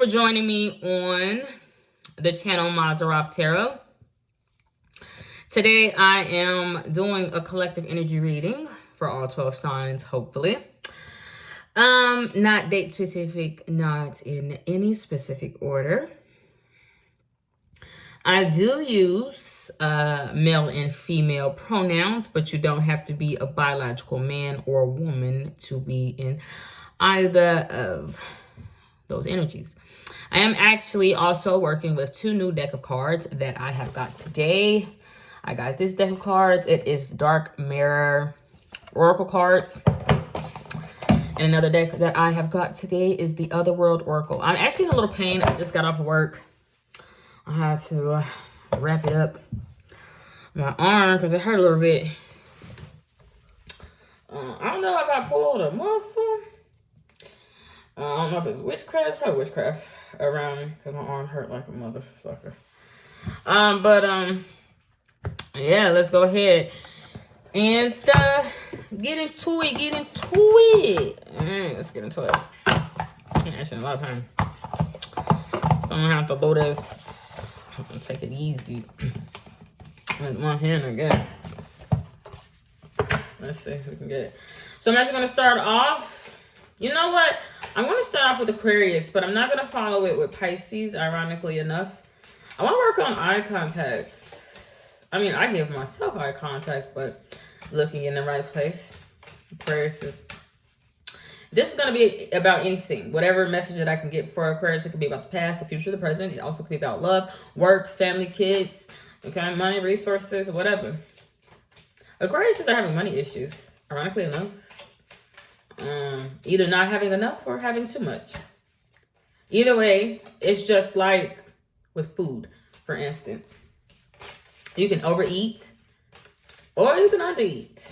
for joining me on the channel Mazarov Tarot. Today I am doing a collective energy reading for all 12 signs, hopefully. Not date specific, not in any specific order. I do use male and female pronouns, but you don't have to be a biological man or woman to be in either of those energies. I am actually also working with two new deck of cards that I have got today. I got this deck of cards. It is Dark Mirror Oracle cards. And another deck that I have got today is the Otherworld Oracle. I'm actually in a little pain. I just got off of work. I had to wrap it up my arm because it hurt a little bit. I don't know if I pulled a muscle. I don't know if it's witchcraft. It's probably witchcraft around me because my arm hurt like a motherfucker. Yeah, let's go ahead and get into it. All right, let's get into it. Actually, a lot of time. So I'm gonna have to load this. I'm gonna take it easy with one hand, I guess. Let's see if we can get it. So I'm actually gonna start off. You know what? I'm gonna start off with Aquarius, but I'm not gonna follow it with Pisces, ironically enough. I wanna work on eye contact. I mean, I give myself eye contact, but looking in the right place. Aquarius is... This is going to be about anything. Whatever message that I can get for Aquarius. It could be about the past, the future, the present. It also could be about love, work, family, kids, okay, money, resources, whatever. Aquariuses are having money issues, ironically enough. Either not having enough or having too much. Either way, it's just like with food, for instance. You can overeat or you can undereat.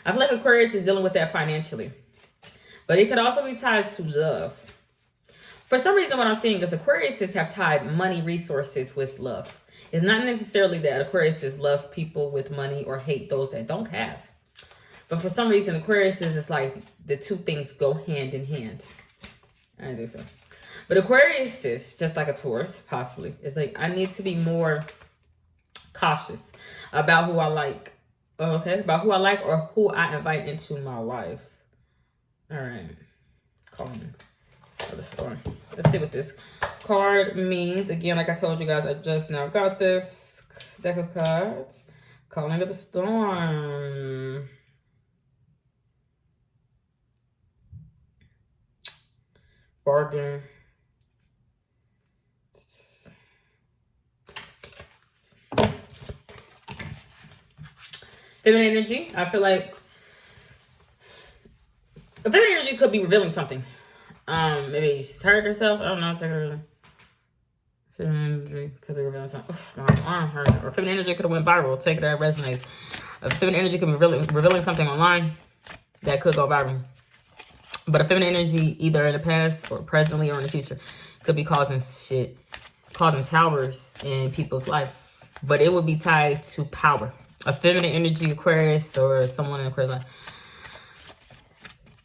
I feel like Aquarius is dealing with that financially. But it could also be tied to love. For some reason, what I'm seeing is Aquariuses have tied money resources with love. It's not necessarily that Aquariuses love people with money or hate those that don't have. But for some reason, Aquariuses is like the two things go hand in hand. I do so. But Aquariuses, just like a Taurus, possibly, it's like I need to be more cautious about who I like. Okay, about who I like or who I invite into my life. All right, calling for the storm. Let's see what this card means. Again, like I told you guys, I just now got this deck of cards. Calling of the storm. Bargain. Feminine energy. I feel like feminine energy could be revealing something. Maybe she's hurt herself. I don't know. Take her. Feminine energy could be revealing something. My arm hurt. Or feminine energy could have went viral. Take it that resonates. Feminine energy could be revealing something online that could go viral. But a feminine energy, either in the past or presently or in the future, could be causing shit, causing towers in people's life. But it would be tied to power. A feminine energy Aquarius or someone in Aquarius life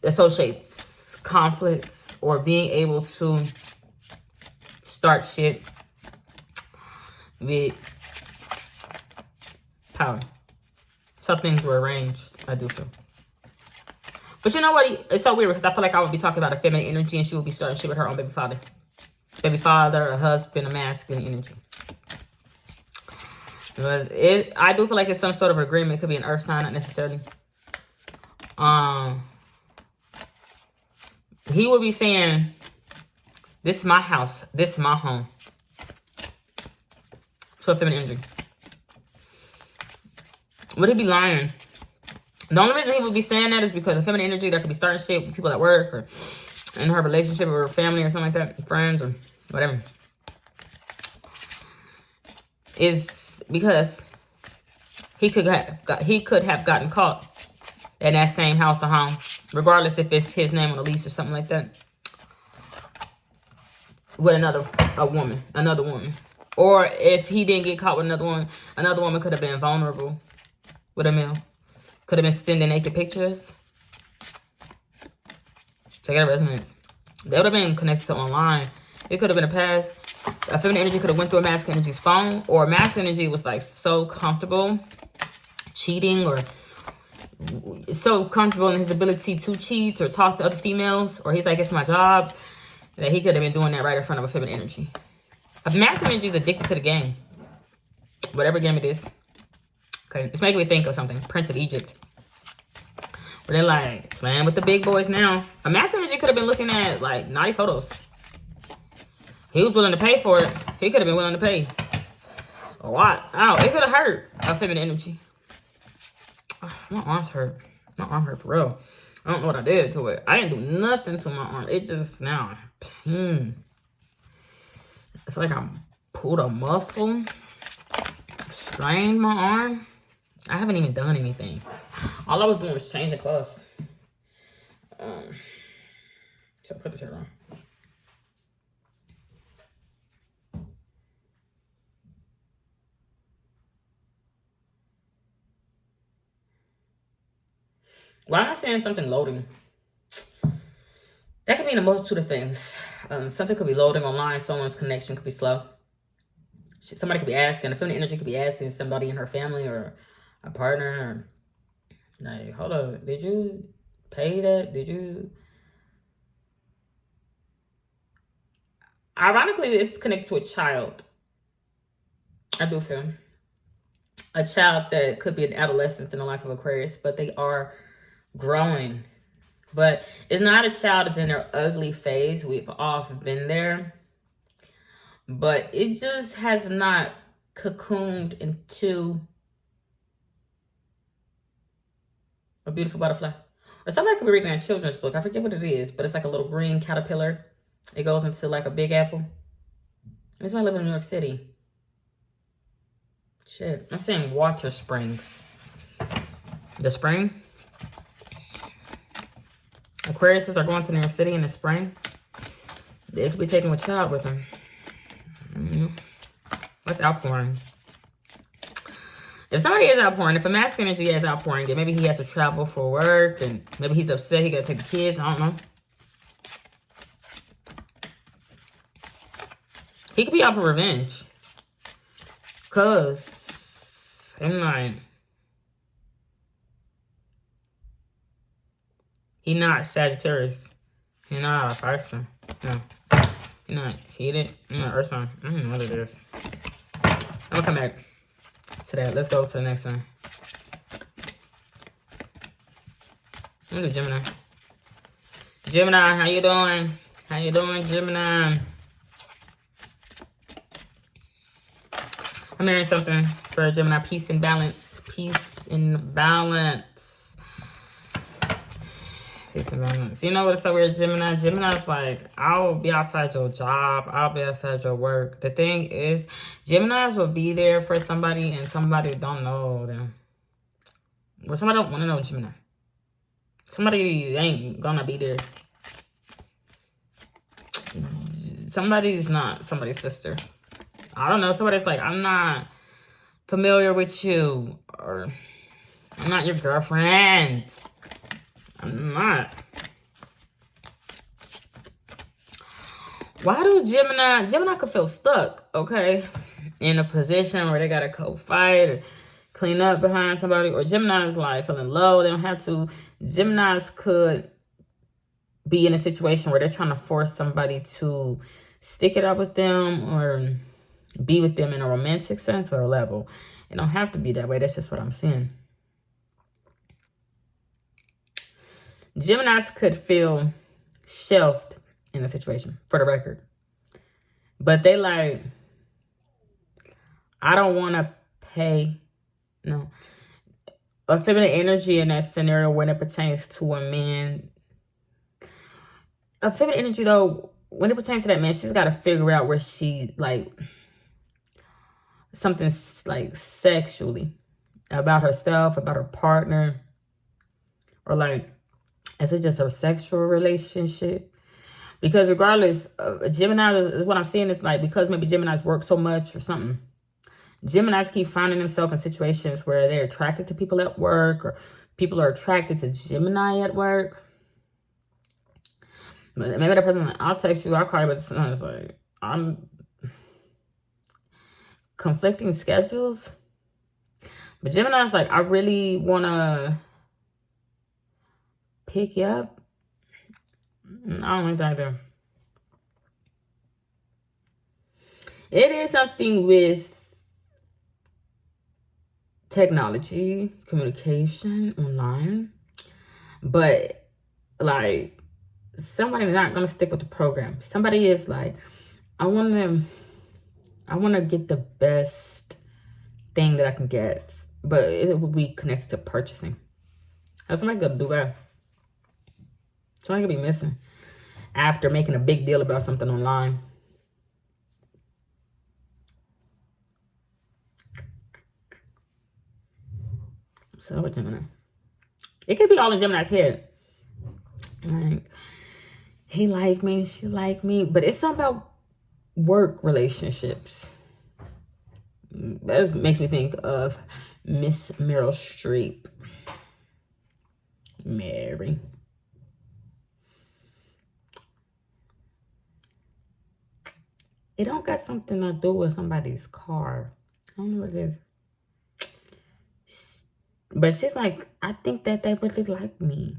associates conflicts or being able to start shit with power. Some things were arranged, I do feel. But you know what? It's so weird because I feel like I would be talking about a feminine energy and she would be starting shit with her own baby father. Baby father, a husband, a masculine energy. But I do feel like it's some sort of agreement. It could be an earth sign, not necessarily. He will be saying, this is my house. This is my home. So a feminine energy. Would he be lying? The only reason he would be saying that is because of feminine energy that could be starting shit with people at work or in her relationship or her family or something like that. Friends or whatever. Is because he could have gotten caught in that same house or home, regardless if it's his name on the lease or something like that, with another woman. Or if he didn't get caught with another woman could have been vulnerable with a male. Could have been sending naked pictures. Take it resonance. They would have been connected to online It could have been a past. A feminine energy could have went through a masculine energy's phone, or a masculine energy was like so comfortable cheating, or so comfortable in his ability to cheat or talk to other females, or he's like, it's my job, that he could have been doing that right in front of a feminine energy. A masculine energy is addicted to the game. Whatever game it is. Okay, it's making me think of something. Prince of Egypt. Where they're like, playing with the big boys now. A masculine energy could have been looking at like naughty photos. He was willing to pay for it. He could have been willing to pay a lot. Oh, it could have hurt a feminine energy. Oh, my arms hurt. My arm hurt for real. I don't know what I did to it. I didn't do nothing to my arm. It just now pain. It's like I pulled a muscle, strained my arm. I haven't even done anything. All I was doing was changing clothes. So put the shirt on. Why am I saying something loading? That could mean a multitude of things. Something could be loading online. Someone's connection could be slow. Somebody could be asking. A feminine energy could be asking somebody in her family or a partner. Or, like, hold up. Did you pay that? Did you? Ironically, it's connected to a child. I do feel. A child that could be an adolescence in the life of Aquarius, but they are growing. But it's not a child that's in their ugly phase. We've all been there. But it just has not cocooned into a beautiful butterfly. Or somebody could be reading a children's book. I forget what it is, but it's like a little green caterpillar. It goes into like a big apple. This might live in New York City. Shit. I'm saying water springs. The spring. Aquariuses are going to New York City in the spring. They could be taking a child with them. What's outpouring? If somebody is outpouring, if a masculine energy is outpouring, then maybe he has to travel for work, and maybe he's upset he got to take the kids. I don't know. He could be out for revenge. Cause I'm like, he not Sagittarius. He not a person. No. He not heated. He not earth sign. I don't know what it is. I'm gonna come back to that. Let's go to the next one. I'm gonna do Gemini. Gemini, how you doing? How you doing, Gemini? I'm hearing something for Gemini. Peace and balance. Peace and balance. Peace and balance. You know what's so weird, Gemini? Gemini's like, I'll be outside your job. I'll be outside your work. The thing is, Geminis will be there for somebody and somebody don't know them. Or somebody don't want to know Gemini. Somebody ain't gonna be there. Somebody's not somebody's sister. I don't know. Somebody's like, I'm not familiar with you. Or I'm not your girlfriend. I'm not. Why do Gemini could feel stuck, okay? In a position where they gotta go fight or clean up behind somebody. Or Gemini's like feeling low. They don't have to. Geminis could be in a situation where they're trying to force somebody to stick it up with them or be with them in a romantic sense or a level. It don't have to be that way. That's just what I'm seeing. Geminis could feel shelved in a situation, for the record. But they like, I don't want to pay. No. A feminine energy in that scenario when it pertains to a man. A feminine energy, though, when it pertains to that man, she's got to figure out where she, like, something like sexually about herself, about her partner, or like, is it just a sexual relationship? Because regardless, Gemini, is what I'm seeing is like, because maybe Geminis work so much or something, Geminis keep finding themselves in situations where they're attracted to people at work, or people are attracted to Gemini at work. Maybe that person, I'll text you, I'll call you, but it's like, I'm conflicting schedules. But Gemini's like, I really want to pick you up. I don't like that either. It is something with technology, communication, online. But, like, somebody's not going to stick with the program. Somebody is like, I want to get the best thing that I can get. But it will be connected to purchasing. How's somebody going to do that? Somebody could be missing after making a big deal about something online. So with Gemini, it could be all in Gemini's head. Like, he liked me, she liked me, but it's something about work relationships. That makes me think of Miss Meryl Streep. Mary. It don't got something to do with somebody's car. I don't know what it is. But she's like, I think that they really like me.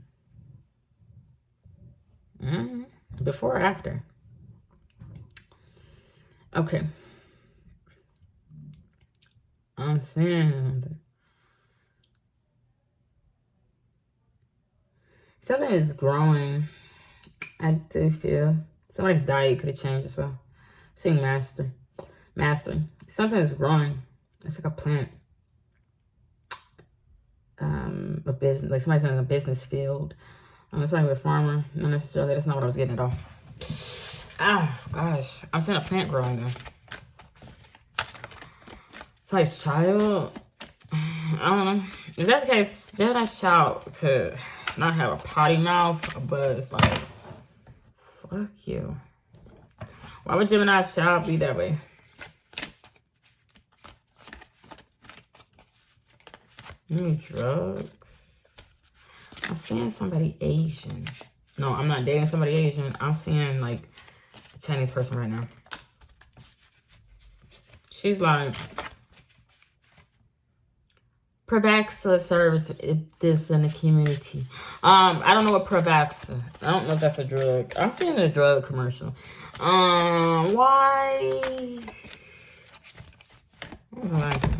Before or after? Okay. I'm saying something is growing. I do feel somebody's diet could have changed as well. Seeing mastery. Something is growing. It's like a plant. A business, like somebody's in a business field. It's probably a farmer. Not necessarily. That's not what I was getting at all. Ah, gosh. I'm seeing a plant growing there. Somebody's child. I don't know. If that's the case, Jedi's child could not have a potty mouth, but it's like, fuck you. Why would Gemini's child be that way? Drugs. I'm seeing somebody Asian. No, I'm not dating somebody Asian. I'm seeing like a Chinese person right now. She's like, Pravaxa serves this in the community. I don't know what Pravaxa. I don't know if that's a drug. I'm seeing a drug commercial. Why? I don't like it.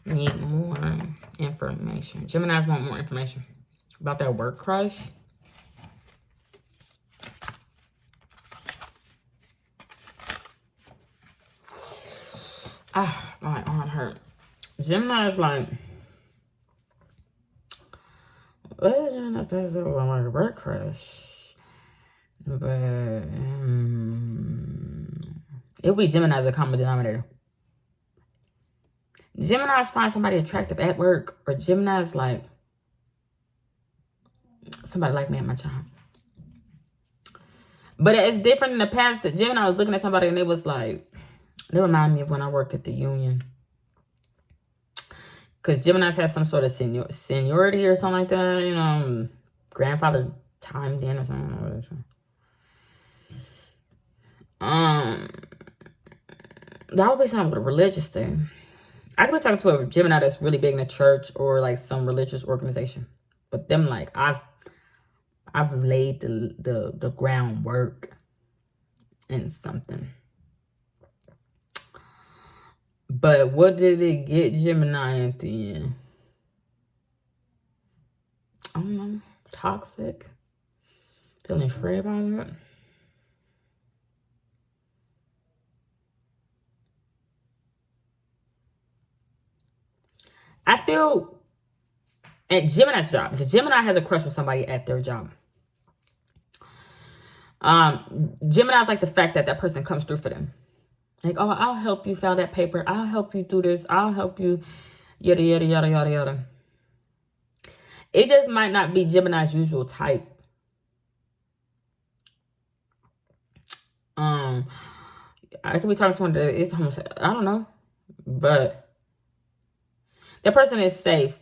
Need more information. Geminis want more information about that work crush. Ah, my arm hurt. Gemini's like, what is Gemini says about my work crush? But it would be Gemini as a common denominator. Gemini's find somebody attractive at work, or Gemini's like, somebody like me at my job. But it's different in the past. That Gemini was looking at somebody and it was like, they remind me of when I worked at the union. Because Geminis have some sort of seniority or something like that. You know, grandfather timed in or something. That would be something with a religious thing. I could be talking to a Gemini that's really big in the church or like some religious organization. But them like, I've laid the groundwork in something. But what did it get Gemini at the end? I don't know. Toxic. Feeling afraid about that. I feel at Gemini's job, if a Gemini has a crush on somebody at their job, Gemini's like the fact that that person comes through for them. Like, oh, I'll help you file that paper. I'll help you do this. I'll help you, yada, yada, yada, yada, yada. It just might not be Gemini's usual type. I could be talking to someone that is homosexual. I don't know. But that person is safe.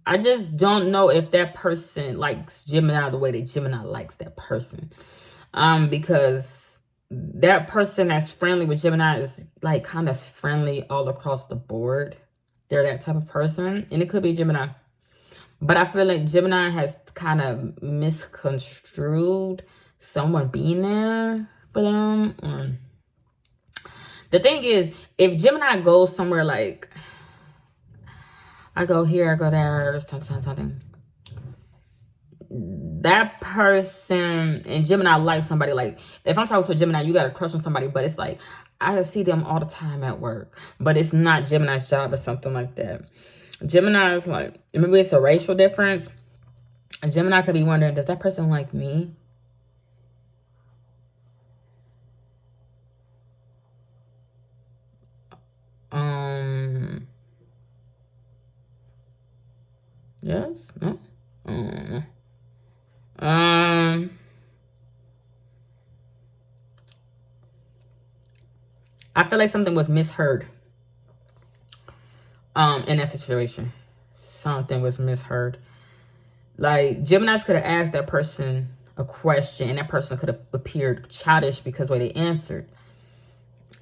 I just don't know if that person likes Gemini the way that Gemini likes that person. Because that person that's friendly with Gemini is like kind of friendly all across the board. They're that type of person, and it could be Gemini. But I feel like Gemini has kind of misconstrued someone being there for them. The thing is, if Gemini goes somewhere like, I go here, I go there, something. That person and Gemini like somebody. Like, if I'm talking to a Gemini, you got a crush on somebody, but it's like, I see them all the time at work, but it's not Gemini's job or something like that. Gemini is like, maybe it's a racial difference. A Gemini could be wondering, does that person like me? Yes? No? I feel like something was misheard. In that situation. Something was misheard. Like, Geminis could have asked that person a question, and that person could have appeared childish because the way they answered.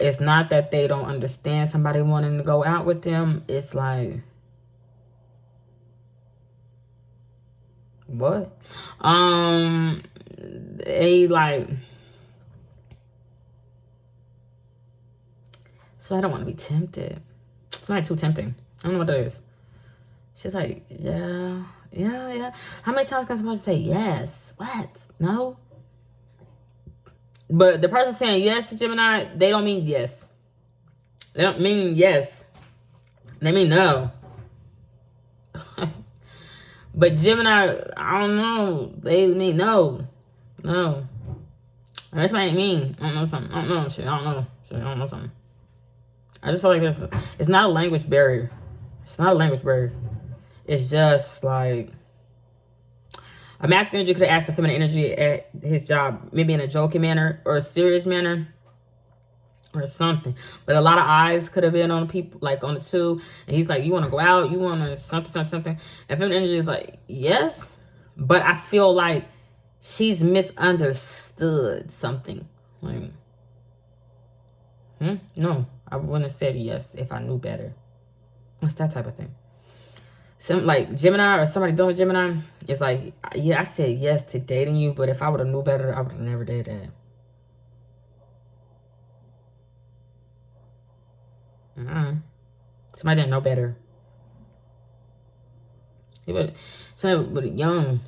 It's not that they don't understand somebody wanting to go out with them. It's like, what? They like, so I don't want to be tempted. It's not too tempting. I don't know what that is. She's like, yeah. How many times can somebody say yes? What? No? But the person saying yes to Gemini, they don't mean yes. They don't mean yes. They mean no. But Gemini, I don't know. They mean no. No. That's what I mean. I don't know something. I don't know shit. I don't know something. I just feel like it's not a language barrier. It's not a language barrier. It's just like, a masculine energy could have asked the feminine energy at his job, maybe in a joking manner or a serious manner or something. But a lot of eyes could have been on people, like on the two. And he's like, you want to go out? You want to something? And feminine energy is like, yes. But I feel like she's misunderstood something. Like, no, I wouldn't have said yes if I knew better. It's that type of thing. Some like Gemini or somebody doing Gemini, it's like, yeah, I said yes to dating you, but if I would have knew better, I would have never did that. Somebody didn't know better. Somebody with young.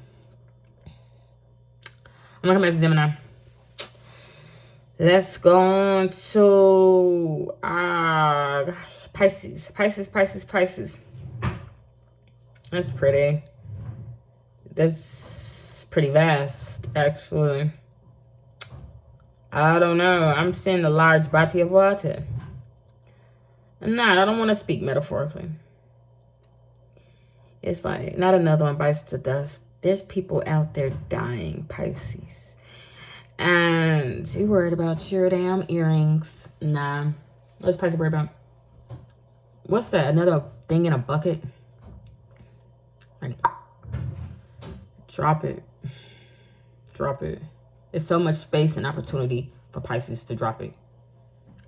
I'm gonna come back to Gemini. Let's go on to Pisces. Pisces. That's pretty. That's pretty vast, actually. I don't know. I'm seeing a large body of water. I don't want to speak metaphorically. It's like, not another one bites the dust. There's people out there dying, Pisces. And you worried about your damn earrings. Nah. What's Pisces worried about? What's that? Another thing in a bucket? Like, drop it. There's so much space and opportunity for Pisces to drop it.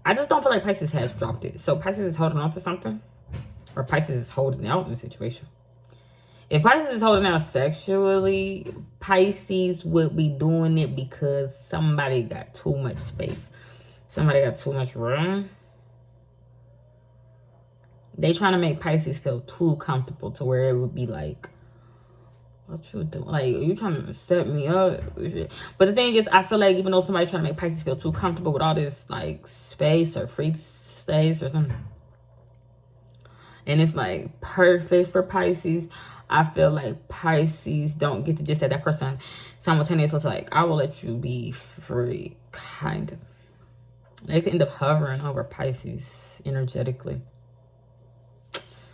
I just don't feel like Pisces has dropped it. So Pisces is holding on to something, or Pisces is holding out in a situation. If Pisces is holding out sexually, Pisces would be doing it because somebody got too much space. Somebody got too much room. They trying to make Pisces feel too comfortable to where it would be like, what you doing? Like, are you trying to set me up? But the thing is, I feel like even though somebody's trying to make Pisces feel too comfortable with all this, like, space or free space or something, and it's, like, perfect for Pisces, I feel like Pisces don't get to just at that person simultaneously. It's like, I will let you be free, kind of. They could end up hovering over Pisces energetically.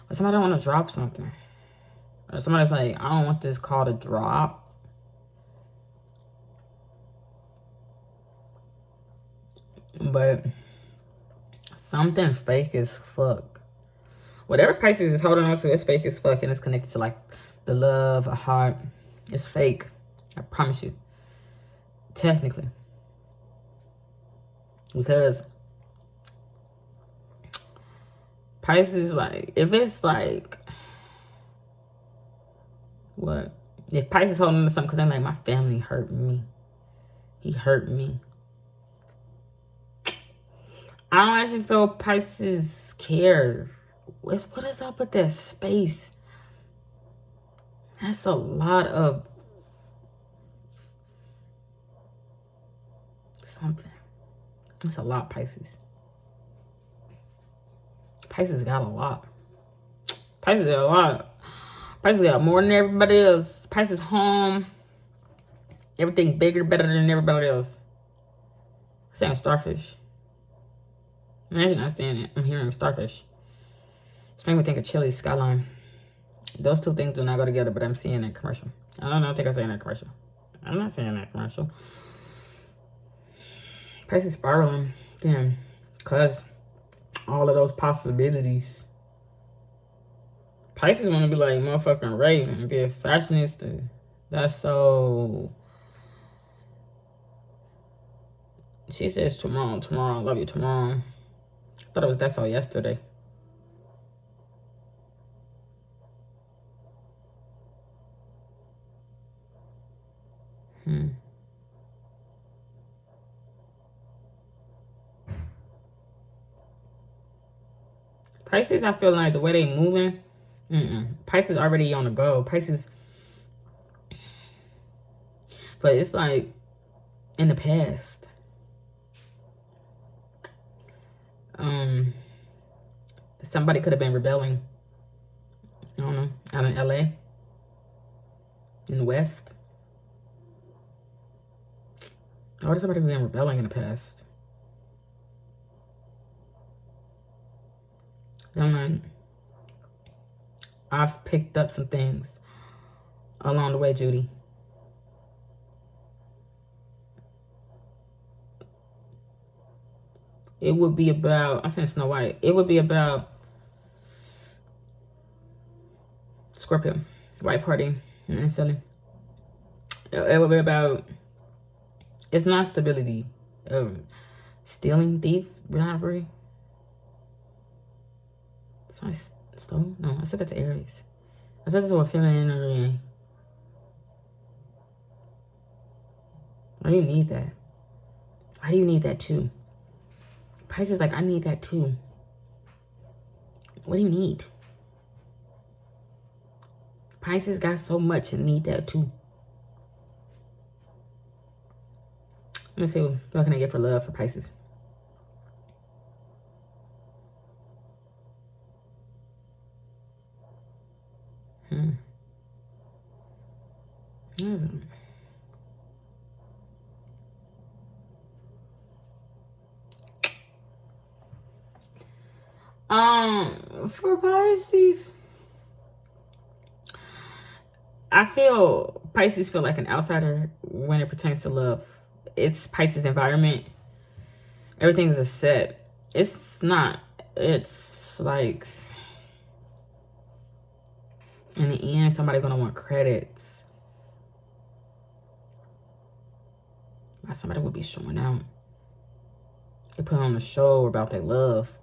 But somebody don't want to drop something. Or somebody's like, I don't want this call to drop. But something fake as fuck. Whatever Pisces is holding on to is fake as fuck, and it's connected to like the love, a heart. It's fake. I promise you. Technically. Because Pisces, like, if it's like, what? If Pisces holding on to something because I'm like, my family hurt me. He hurt me. I don't actually feel Pisces care. What is up with that space? That's a lot of something. That's a lot, Pisces. Pisces got a lot. Pisces got a lot. Pisces got more than everybody else. Pisces home. Everything bigger, better than everybody else. I'm saying starfish. Imagine not saying it. I'm hearing starfish. It's making me think of Chili's Skyline. Those two things do not go together, but I'm seeing that commercial. I don't know. I think I'm saying that commercial. I'm not saying that commercial. Pisces spiraling. Damn. Because all of those possibilities. Pisces want to be like motherfucking Raven. Be a fashionista. That's so... She says tomorrow. Tomorrow. I love you tomorrow. I thought it was that's all yesterday. Pisces, I feel like the way they moving, Pisces already on the go. Pisces, but it's like in the past. Somebody could have been rebelling. I don't know, out in LA, in the West. Or somebody been rebelling in the past. I'm like, I've picked up some things along the way, Judy. It would be about, I think Snow White. It would be about Scorpio, White Party, and selling. It would be about, it's not stability. Stealing, thief, robbery. So I stole? No, I said that to Aries. I said that to a feminine energy. Why do you need that? Why do you need that too? Pisces like, I need that too. What do you need? Pisces got so much and need that too. Let me see what can I get for love for Pisces. For Pisces, I feel Pisces feel like an outsider when it pertains to love. It's Pisces environment. Everything is a set. It's not. It's like, in the end, somebody gonna want credits. Somebody would be showing out. They put on a show about their love.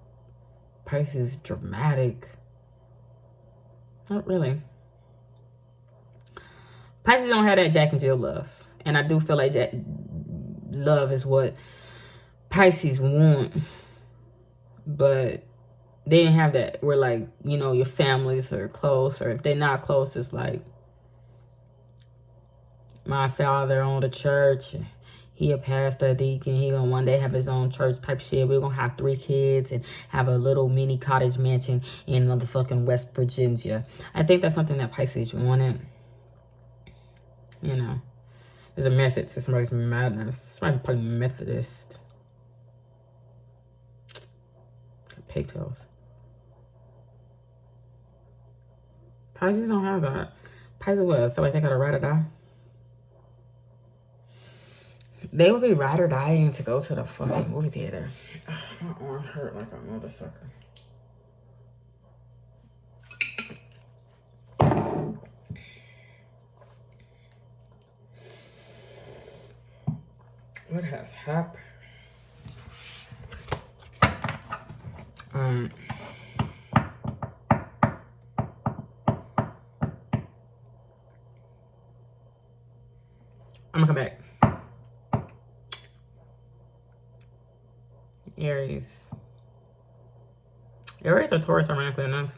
Pisces dramatic. Not really. Pisces don't have that Jack and Jill love. And I do feel like that love is what Pisces want. But they didn't have that where, like, you know, your families are close. Or if they're not close, it's like, my father owned a church. He a pastor, a deacon. He gonna one day have his own church type shit. We're gonna have 3 kids and have a little mini cottage mansion in motherfucking West Virginia. I think that's something that Pisces wanted. You know, there's a method to somebody's madness. Somebody probably Methodist. Pigtails. Pisces don't have that. Pisces what? I feel like they gotta ride or die. They would be ride or dying to go to the fucking movie theater. Ugh, my arm hurt like a mother sucker. What has happened? I'm gonna come back. Aries. Aries or Taurus, ironically enough.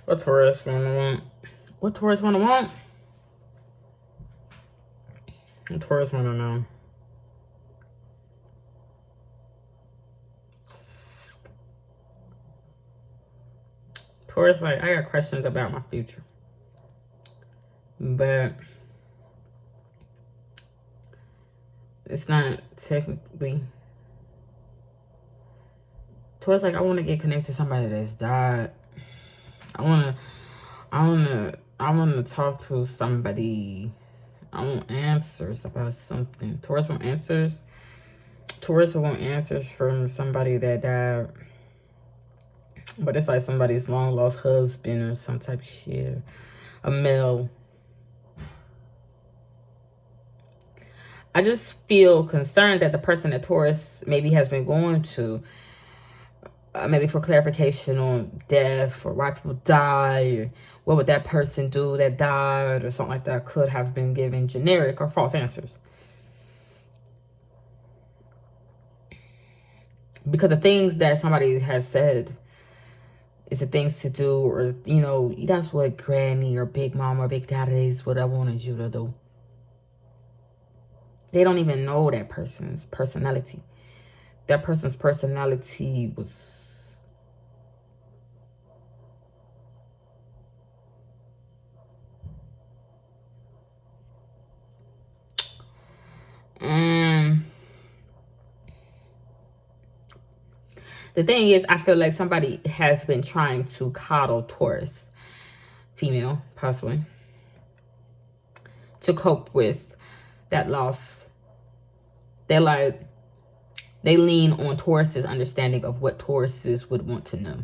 What Taurus wanna want? What Taurus wanna want? What Taurus wanna know? Taurus, like, I got questions about my future. But it's not technically. Taurus, like, I want to get connected to somebody that's died. I want to talk to somebody. I want answers about something. Taurus want answers. Taurus want answers from somebody that died. But it's like somebody's long lost husband or some type of shit. A male. I just feel concerned that the person that Taurus maybe has been going to, maybe for clarification on death or why people die, or what would that person do that died or something like that, could have been given generic or false answers. Because the things that somebody has said is the things to do, or, you know, that's what granny or big mom or big daddy is what I wanted you to do. They don't even know that person's personality. That person's personality was... the thing is, I feel like somebody has been trying to coddle Taurus, female, possibly, to cope with that loss. They're like, they lean on Taurus's understanding of what Tauruses would want to know.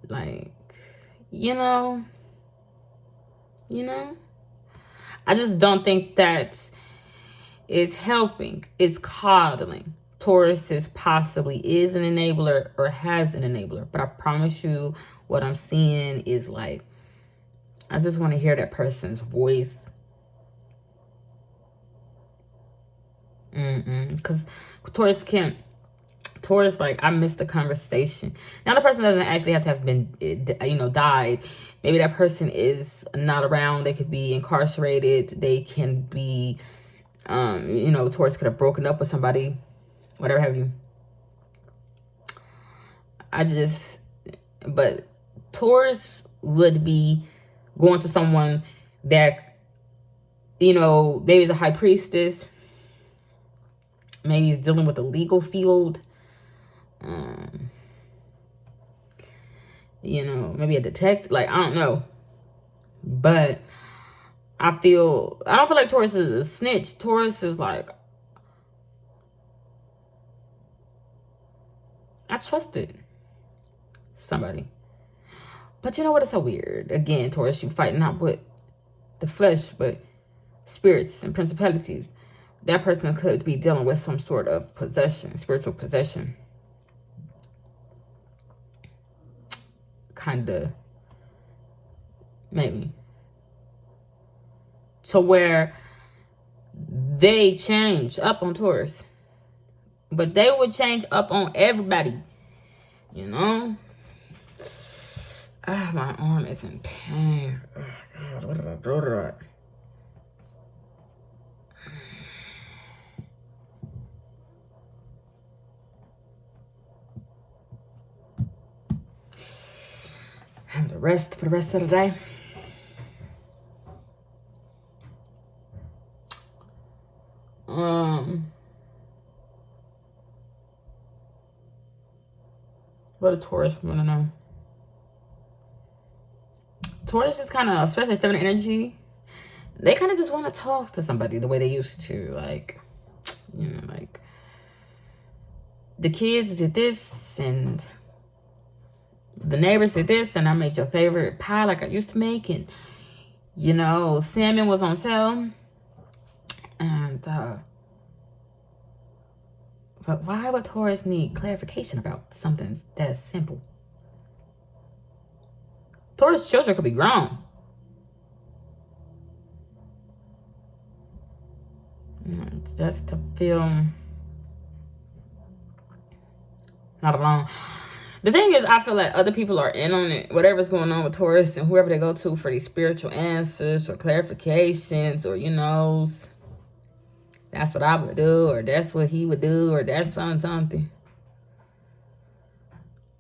Like, you know, I just don't think that it's helping. It's coddling. Taurus possibly is an enabler or has an enabler. But I promise you, what I'm seeing is like, I just want to hear that person's voice. Because Taurus can't. Taurus, like, I missed the conversation. Now, the person doesn't actually have to have been, you know, died. Maybe that person is not around. They could be incarcerated. They can be, you know, Taurus could have broken up with somebody. Whatever have you. But Taurus would be going to someone that, you know, maybe is a high priestess. Maybe he's dealing with the legal field. You know, maybe a detective. Like, I don't know. But I don't feel like Taurus is a snitch. Taurus is like, I trusted somebody. But you know what? It's so weird. Again, Taurus, you fighting not with the flesh, but spirits and principalities. That person could be dealing with some sort of possession, spiritual possession. Kind of. Maybe. To where they change up on Taurus. But they would change up on everybody. You know? Ah, my arm is in pain. Oh, God, what did I do to that? I have to rest for the rest of the day. What do Taurus want to know? Taurus is kind of, especially feminine energy, they kind of just want to talk to somebody the way they used to. Like, you know, like, the kids did this and the neighbors did this, and I made your favorite pie like I used to make, and you know, salmon was on sale. And but why would Taurus need clarification about something that's simple? Taurus children could be grown. Just to feel not alone. The thing is, I feel like other people are in on it. Whatever's going on with Taurus and whoever they go to for these spiritual answers or clarifications, or, you know, that's what I would do, or that's what he would do, or that's something.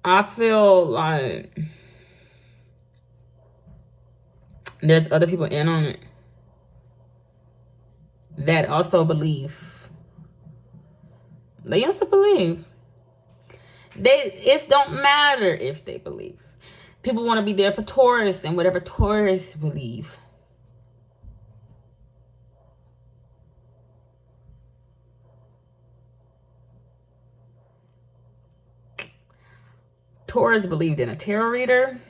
I feel like there's other people in on it that also believe. They also believe. It don't matter if they believe. People want to be there for Taurus and whatever Taurus believe. Taurus believed in a tarot reader.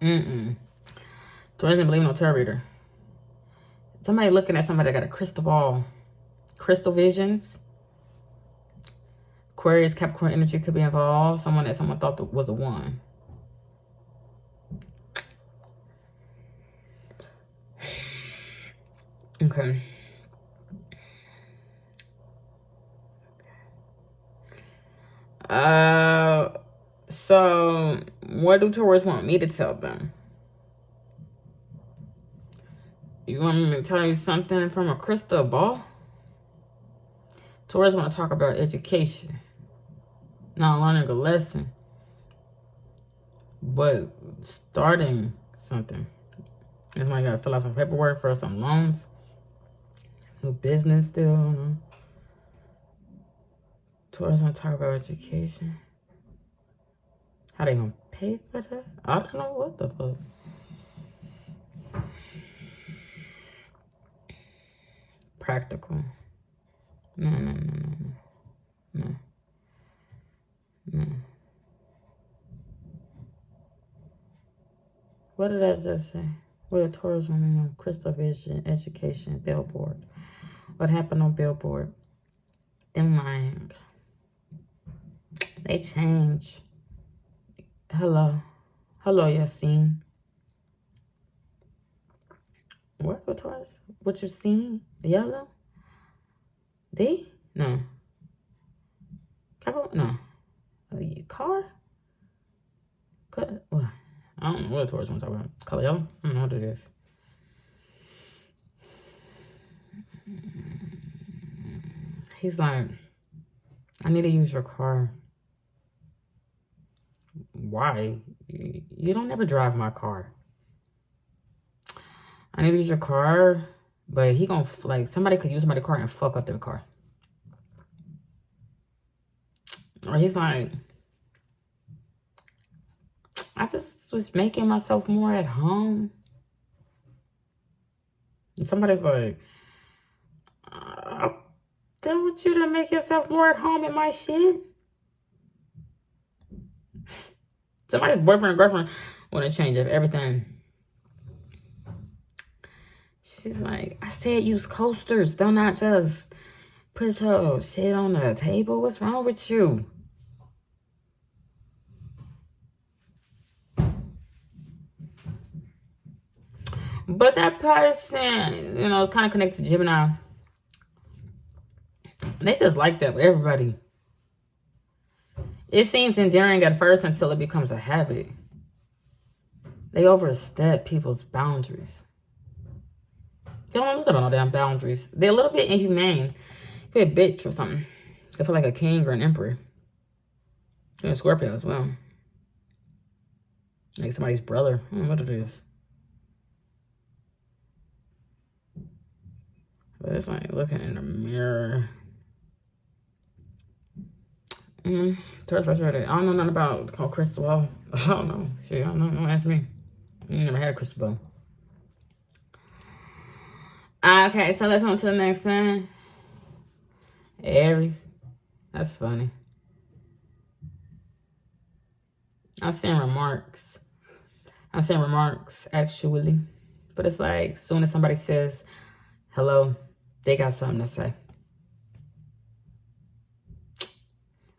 Taurus didn't believe in no tarot reader. Somebody looking at somebody that got a crystal ball. Crystal visions. Aquarius, Capricorn energy could be involved. Someone that someone thought was the one. Okay. So what do Taurus want me to tell them? You want me to tell you something from a crystal ball? Taurus want to talk about education. Not learning a lesson, but starting something. That's why you gotta fill out some paperwork for some loans. New business still. Taurus want to talk about education. How they gonna pay for that? I don't know what the fuck. Practical. No. What did I just say? What did Taurus want to know? Crystal vision, education, billboard. What happened on billboard? Them lying. They change. Hello, Yassine. What Taurus? What you seen? Yellow? D? No. Capital? No. Car? What? I don't know what Taurus want to talk about. Color yellow? I don't know what it is. He's like, I need to use your car. Why? You don't ever drive my car. I need to use your car, but he gonna, like, somebody could use somebody's car and fuck up their car. Or he's like, I just was making myself more at home. And somebody's like, I don't want you to make yourself more at home in my shit. Somebody's boyfriend or girlfriend want to change up everything. She's like, I said use coasters. Don't not just put your shit on the table. What's wrong with you? But that person, you know, is kind of connected to Gemini. They just like that with everybody. It seems endearing at first until it becomes a habit. They overstep people's boundaries. They don't live about no damn boundaries. They're a little bit inhumane. They're a bitch or something. They feel like a king or an emperor. They're a Scorpio as well. Like somebody's brother. I don't know what it is. But it's like looking in the mirror. Taurus frustrated. I don't know nothing about crystal ball. I don't know. Shit, I don't know. Don't ask me. I never had a crystal ball. Okay, so let's go to the next sign. Aries. That's funny. I'm saying remarks. Actually. But it's like, as soon as somebody says hello, they got something to say.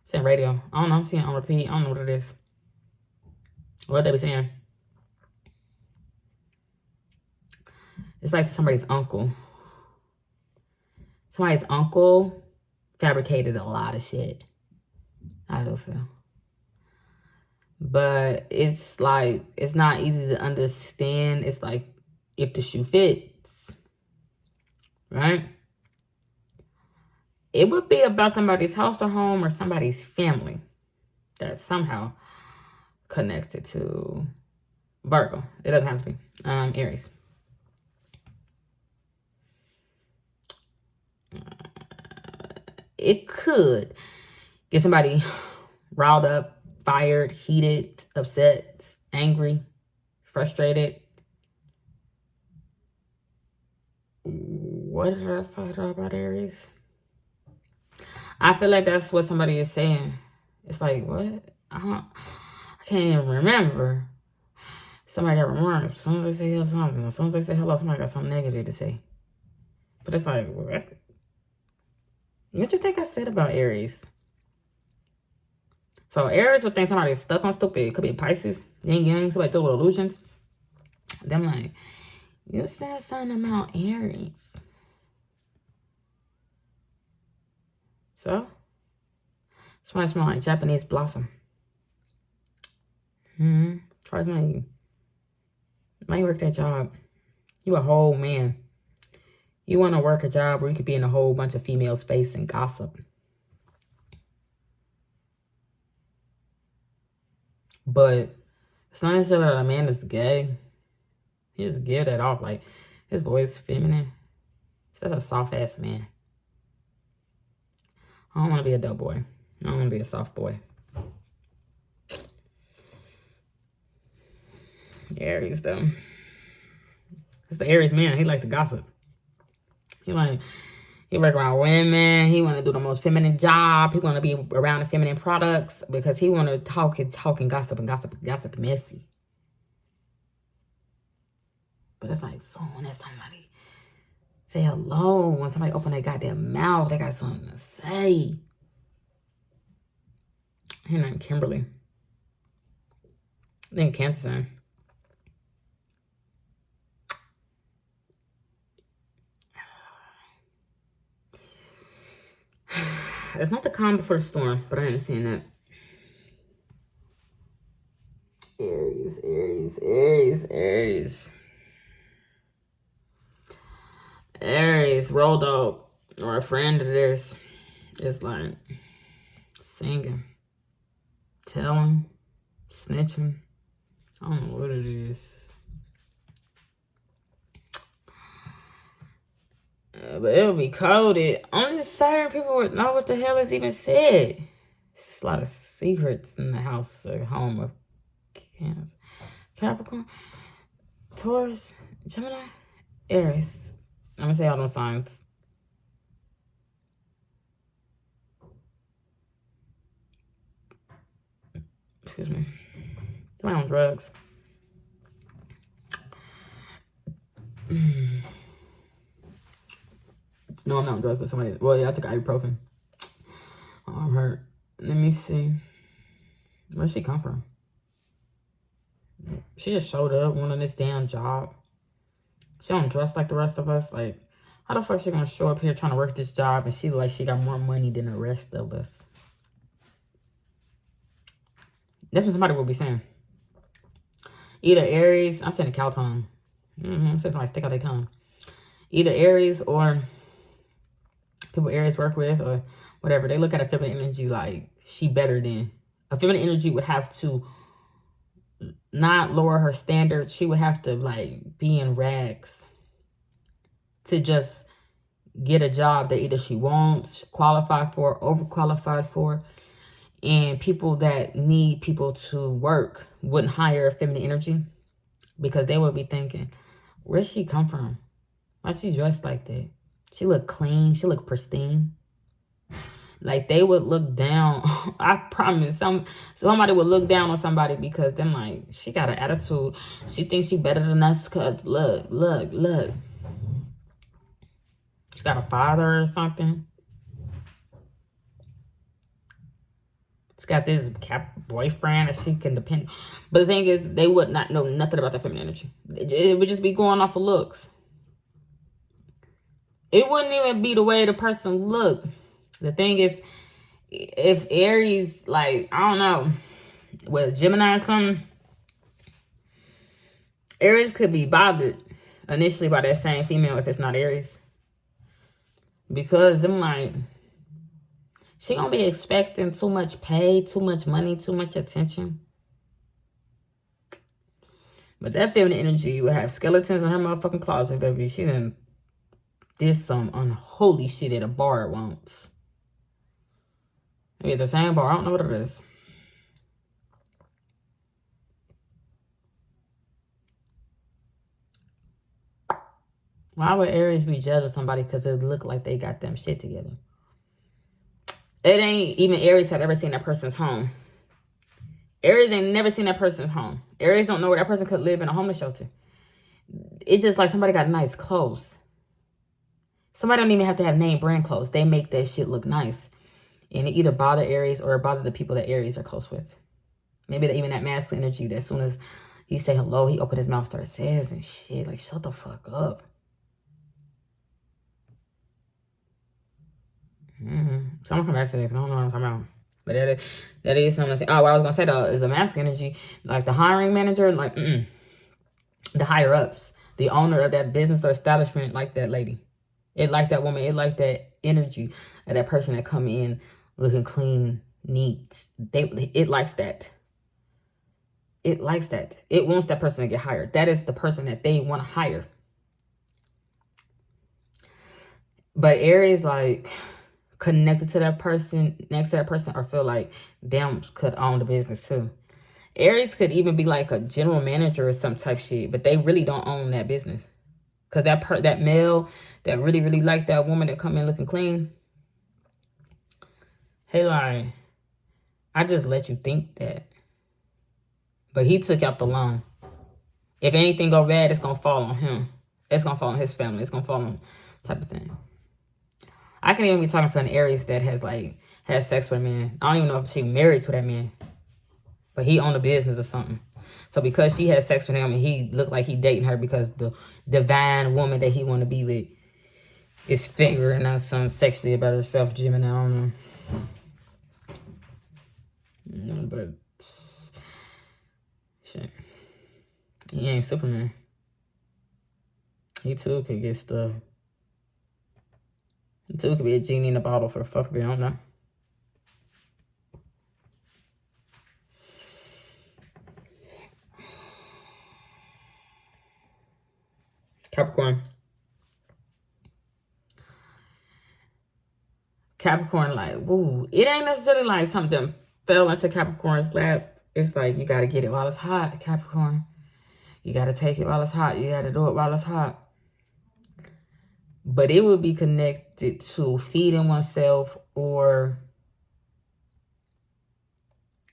Saying radio. I don't know. I'm seeing on repeat. I don't know what it is. What they be saying. It's like somebody's uncle. Somebody's uncle fabricated a lot of shit. I don't feel. But it's like, it's not easy to understand. It's like, if the shoe fits, right? It would be about somebody's house or home or somebody's family that's somehow connected to Virgo. It doesn't have to be Aries. It could get somebody riled up, fired, heated, upset, angry, frustrated. What did I say about Aries? I feel like that's what somebody is saying. It's like, what? I can't even remember. Somebody got remarks. As soon as they say something, as soon as they say hello, somebody got something negative to say. But it's like, what you think I said about Aries? So Aries would think somebody is stuck on stupid. It could be Pisces, yin yang, somebody through illusions. Them like, you said something about Aries. So, somebody smell like Japanese blossom. Try somebody might work that job. You a whole man. You want to work a job where you could be in a whole bunch of female space and gossip. But it's not necessarily that a man is gay. He just give that off. Like, his voice is feminine. So that's a soft-ass man. I don't want to be a dope boy. I don't want to be a soft boy. Aries, though. It's the Aries man. He like to gossip. He work around women. He want to do the most feminine job. He want to be around the feminine products because he want to talk and gossip messy. But it's like, soon as somebody say hello, when somebody open their goddamn mouth, they got something to say. Her name Kimberly. Then Cancer sign. It's not the calm before the storm, but I ain't seeing that. Aries, road dog, or a friend of theirs is like singing, telling, snitching. I don't know what it is. But it'll be coded. Only certain people would know what the hell is even said. It's a lot of secrets in the house or home of Cancer. Capricorn, Taurus, Gemini, Aries. I'm going to say all those signs. Excuse me. Somebody on drugs. No, I'm not on drugs, but somebody... Well, yeah, I took ibuprofen. Oh, I'm hurt. Let me see. Where'd she come from? She just showed up wanting this damn job. She don't dress like the rest of us. Like, how the fuck she gonna show up here trying to work this job and she like she got more money than the rest of us? That's what somebody will be saying. Either Aries, I'm saying a cow tongue. I'm saying somebody stick out their tongue. Either Aries or people Aries work with or whatever. They look at a feminine energy like she better than. A feminine energy would have to not lower her standards. She would have to like be in rags to just get a job that either she wants, qualified for, overqualified for. And people that need people to work wouldn't hire a feminine energy because they would be thinking, where'd she come from? Why she dressed like that? She look clean. She look pristine. Like they would look down. I promise. Somebody would look down on somebody because them like, she got an attitude. She thinks she better than us because look. She got a father or something. She's got this boyfriend that she can depend. But the thing is, they would not know nothing about that feminine energy. It would just be going off of looks. It wouldn't even be the way the person looked. The thing is, if Aries, like, I don't know, with Gemini or something, Aries could be bothered initially by that same female if it's not Aries. Because I'm like, she gonna be expecting too much pay, too much money, too much attention. But that feminine energy will have skeletons in her motherfucking closet, baby. She done did some unholy shit at a bar once. Maybe at the same bar. I don't know what it is. Why would Aries be judging somebody because it look like they got them shit together? It ain't even Aries have ever seen that person's home. Aries ain't never seen that person's home. Aries don't know where that person could live in a homeless shelter. It's just like somebody got nice clothes. Somebody don't even have to have name brand clothes. They make that shit look nice. And it either bother Aries or bother the people that Aries are close with. Maybe even that masculine energy that as soon as he say hello, he open his mouth, start says and shit. Like, shut the fuck up. So I'm gonna come back to that because I don't know what I'm talking about. But that is something I say. Oh, what I was gonna say though is a masculine energy, like the hiring manager, like the higher ups, the owner of that business or establishment, like that lady. It like that woman. It like that energy of that person that come in looking clean, neat. It likes that. It likes that. It wants that person to get hired. That is the person that they want to hire. But Aries like connected to that person, next to that person, or feel like them could own the business too. Aries could even be like a general manager or some type shit, but they really don't own that business. Because that male that really, really like that woman that come in looking clean, hey, like, I just let you think that. But he took out the loan. If anything go bad, it's going to fall on him. It's going to fall on his family. It's going to fall on type of thing. I can even be talking to an Aries that has sex with a man. I don't even know if she married to that man. But he owned a business or something. So because she had sex with him and he looked like he dating her because the divine woman that he want to be with is figuring out something sexually about herself, Gemini, I don't know. No, but shit. He ain't Superman. He too could get stuff. He too could be a genie in a bottle for the fuck of it, I don't know. Capricorn, like, woo. It ain't necessarily like something fell into Capricorn's lap. It's like you got to get it while it's hot, Capricorn. You got to take it while it's hot. You got to do it while it's hot. But it would be connected to feeding oneself or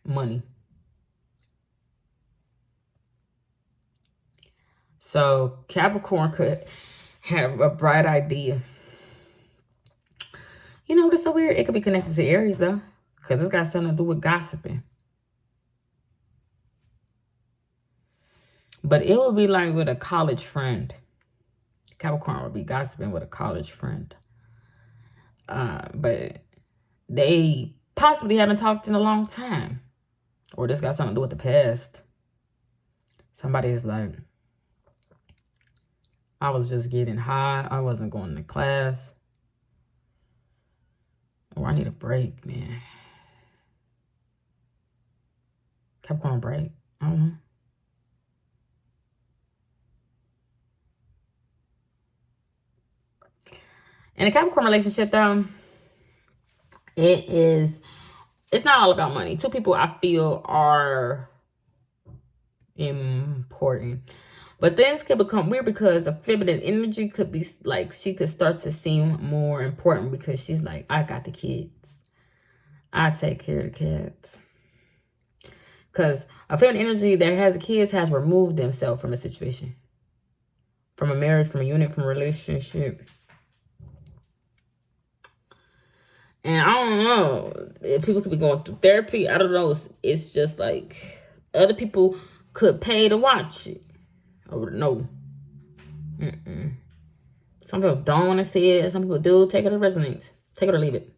money. So Capricorn could have a bright idea. You know what's so weird? It could be connected to Aries, though. Because it's got something to do with gossiping. But it would be like with a college friend. Capricorn would be gossiping with a college friend. But they possibly haven't talked in a long time. Or this got something to do with the past. Somebody is like, I was just getting high. I wasn't going to class. Or I need a break, man. Capricorn break. I don't know. In a Capricorn relationship, though, it's not all about money. Two people I feel are important. But things could become weird because the feminine energy could be like, she could start to seem more important because she's like, I got the kids. I take care of the kids. Because a feminine energy that has the kids has removed themselves from a situation. From a marriage, from a unit, from a relationship. And I don't know if people could be going through therapy. I don't know. It's just like other people could pay to watch it. Or no. Some people don't want to see it. Some people do. Take it or resonate. Take it or leave it.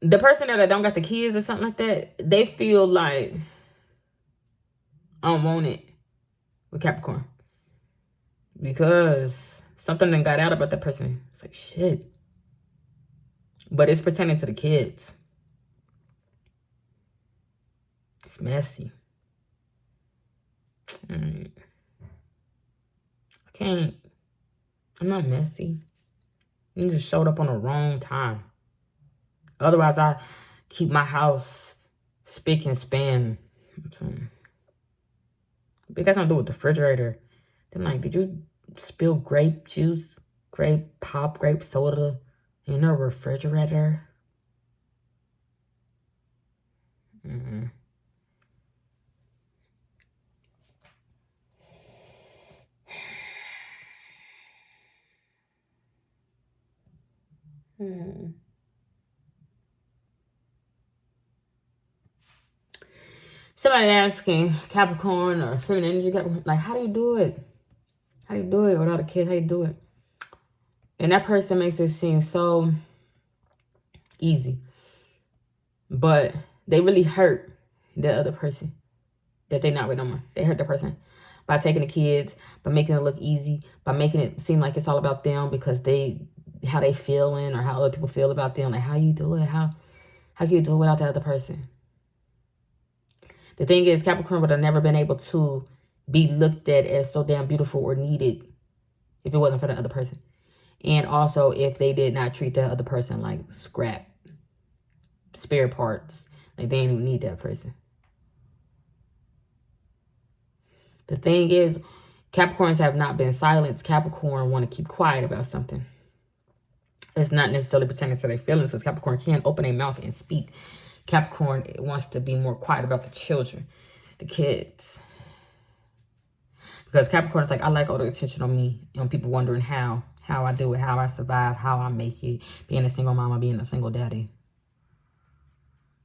The person that don't got the kids or something like that, they feel like I don't want it with Capricorn. Because something done got out about that person. It's like, shit. But it's pertaining to the kids. It's messy. I can't. I'm not messy. You just showed up on the wrong time. Otherwise, I keep my house spick and span. Because I'm doing with the refrigerator. They're like, did you spill grape juice, grape pop, grape soda in a refrigerator? Somebody asking Capricorn or feminine energy, Capricorn, like, how do you do it? How do you do it without a kid? How do you do it? And that person makes it seem so easy. But they really hurt the other person that they're not with no more. They hurt the person by taking the kids, by making it look easy, by making it seem like it's all about them because how they feeling or how other people feel about them. Like, how you do it? How can you do it without the other person? The thing is, Capricorn would have never been able to be looked at as so damn beautiful or needed if it wasn't for the other person. And also if they did not treat the other person like scrap, spare parts. Like they didn't even need that person. The thing is, Capricorns have not been silenced. Capricorn want to keep quiet about something. It's not necessarily pertaining to their feelings, because Capricorn can open their mouth and speak. Capricorn wants to be more quiet about the children, the kids. Because Capricorn is like, I like all the attention on me. And people wondering how I do it, how I survive, how I make it, being a single mama, being a single daddy.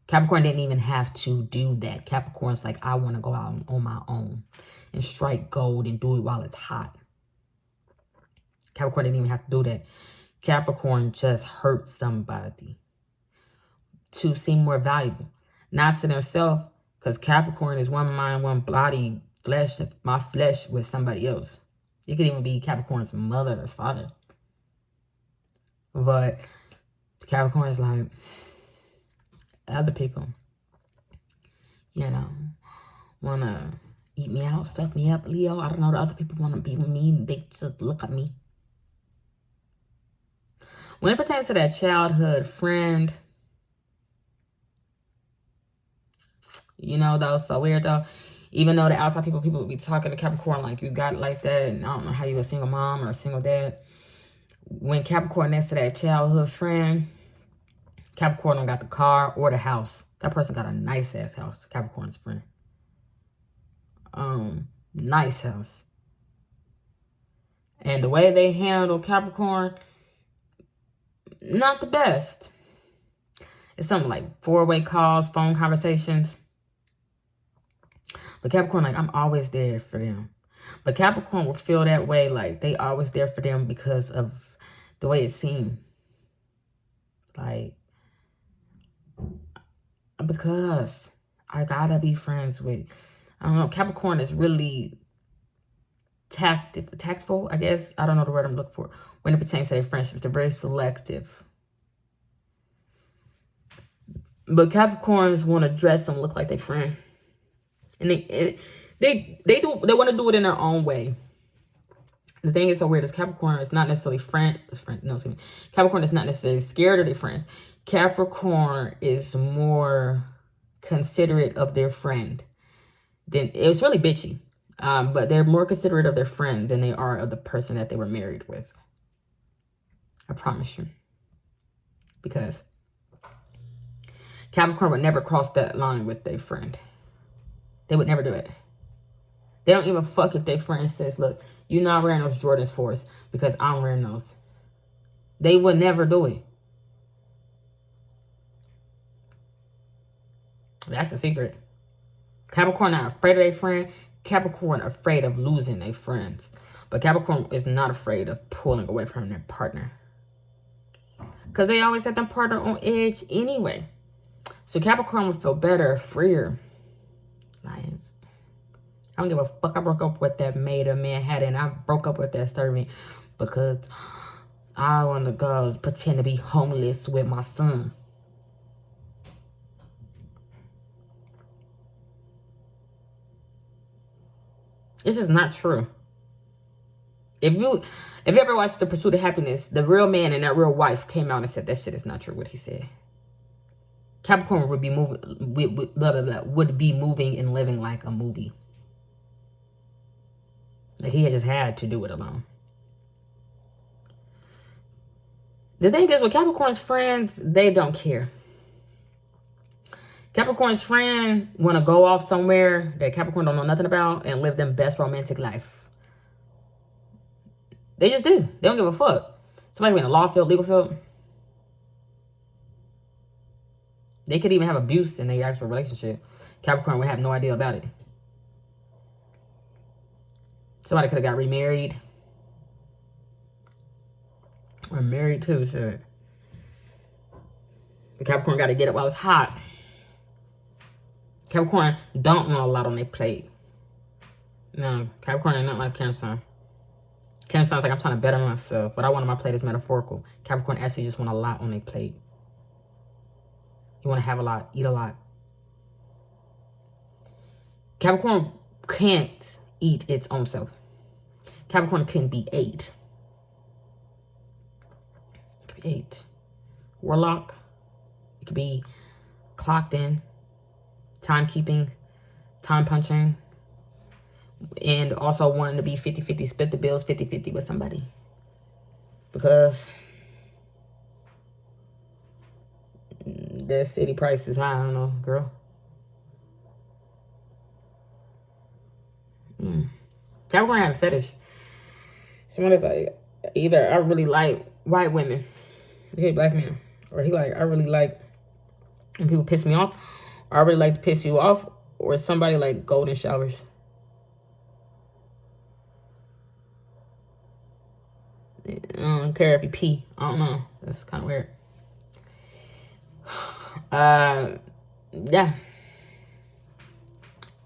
Capricorn didn't even have to do that. Capricorn's like, I want to go out on my own and strike gold and do it while it's hot. Capricorn didn't even have to do that. Capricorn just hurt somebody to seem more valuable. Not to themselves, because Capricorn is one mind, one body, flesh, my flesh with somebody else. It could even be Capricorn's mother or father. But Capricorn is like, other people, want to eat me out, stuff me up, Leo. I don't know, the other people want to be with me. They just look at me. When it pertains to that childhood friend, that was so weird though. Even though the outside people would be talking to Capricorn like, you got it like that, and I don't know how you a single mom or a single dad. When Capricorn next to that childhood friend, Capricorn don't got the car or the house. That person got a nice ass house, Capricorn's friend. Nice house. And the way they handle Capricorn, not the best. It's something like 4-way calls, phone conversations. But Capricorn, like, I'm always there for them. But Capricorn will feel that way, like they always there for them because of the way it seemed. Like, because I gotta be friends with, I don't know, Capricorn is really tactful, I guess. I don't know the word I'm looking for. When it pertains to their friendships, they're very selective. But Capricorns want to dress and look like their friend. And they want to do it in their own way. The thing is so weird is Capricorn is not necessarily Capricorn is not necessarily scared of their friends. Capricorn is more considerate of their friend. then it was really bitchy. But they're more considerate of their friend than they are of the person that they were married with. I promise you. Because Capricorn would never cross that line with their friend. They would never do it. They don't even fuck if their friend says, look, you're not wearing those Jordans for us because I'm wearing those. They would never do it. That's the secret. Capricorn not afraid of their friend. Capricorn afraid of losing their friends. But Capricorn is not afraid of pulling away from their partner. Because they always set their partner on edge anyway. So Capricorn would feel better, freer. Like, I don't give a fuck. I broke up with that maid of Manhattan. I broke up with that servant because I want to go pretend to be homeless with my son. This is not true. If you ever watched The Pursuit of Happiness, the real man and that real wife came out and said that shit is not true what he said. Capricorn would be moving and living like a movie. Like he just had to do it alone. The thing is with Capricorn's friends, they don't care. Capricorn's friend want to go off somewhere that Capricorn don't know nothing about and live them best romantic life. They just do. They don't give a fuck. Somebody in the law field, legal field. They could even have abuse in their actual relationship. Capricorn would have no idea about it. Somebody could have got remarried. Or married too, shit. The Capricorn got to get it while it's hot. Capricorn don't want a lot on their plate. No, Capricorn ain't nothing like Cancer. Cancer sounds like I'm trying to better myself. What I want on my plate is metaphorical. Capricorn actually just want a lot on their plate. You want to have a lot, eat a lot. Capricorn can't eat its own self. Capricorn can be ate. It could be ate. Warlock. It could be clocked in. Timekeeping. Time punching. And also wanting to be 50-50. Split the bills 50-50 with somebody. Because the city price is high. I don't know, girl. Capricorn have a fetish. Somebody's like, either I really like white women. He hate black men. Or he like, I really like when people piss me off. Or I really like to piss you off. Or somebody like golden showers. I don't care if you pee. I don't know. That's kind of weird. Yeah.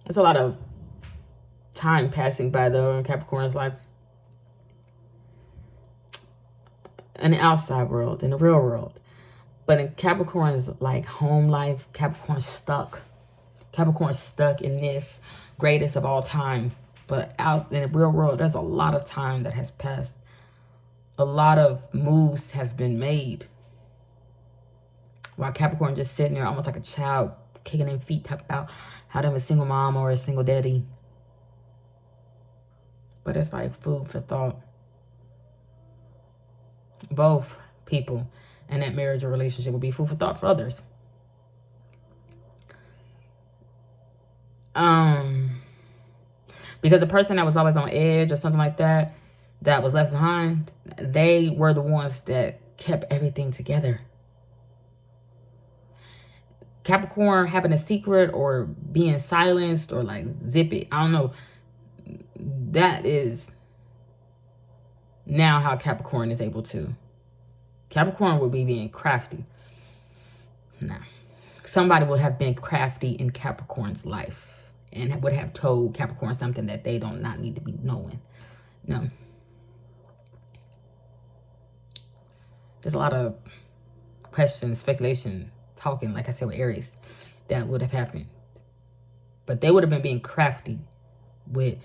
There's a lot of time passing by though in Capricorn's life. In the outside world, in the real world. But in Capricorn's like home life, Capricorn's stuck. Capricorn's stuck in this greatest of all time. But out in the real world, there's a lot of time that has passed. A lot of moves have been made. While Capricorn just sitting there almost like a child, kicking their feet, talking about how they're a single mom or a single daddy. But it's like food for thought. Both people in that marriage or relationship will be food for thought for others. Because the person that was always on edge or something like that, that was left behind, they were the ones that kept everything together. Capricorn having a secret or being silenced or like zip it, I don't know. That is now how Capricorn is able to. Capricorn will be being crafty. Nah. Somebody will have been crafty in Capricorn's life and would have told Capricorn something that they don't not need to be knowing. No. There's a lot of questions, speculation, talking, like I said with Aries, that would have happened. But they would have been being crafty with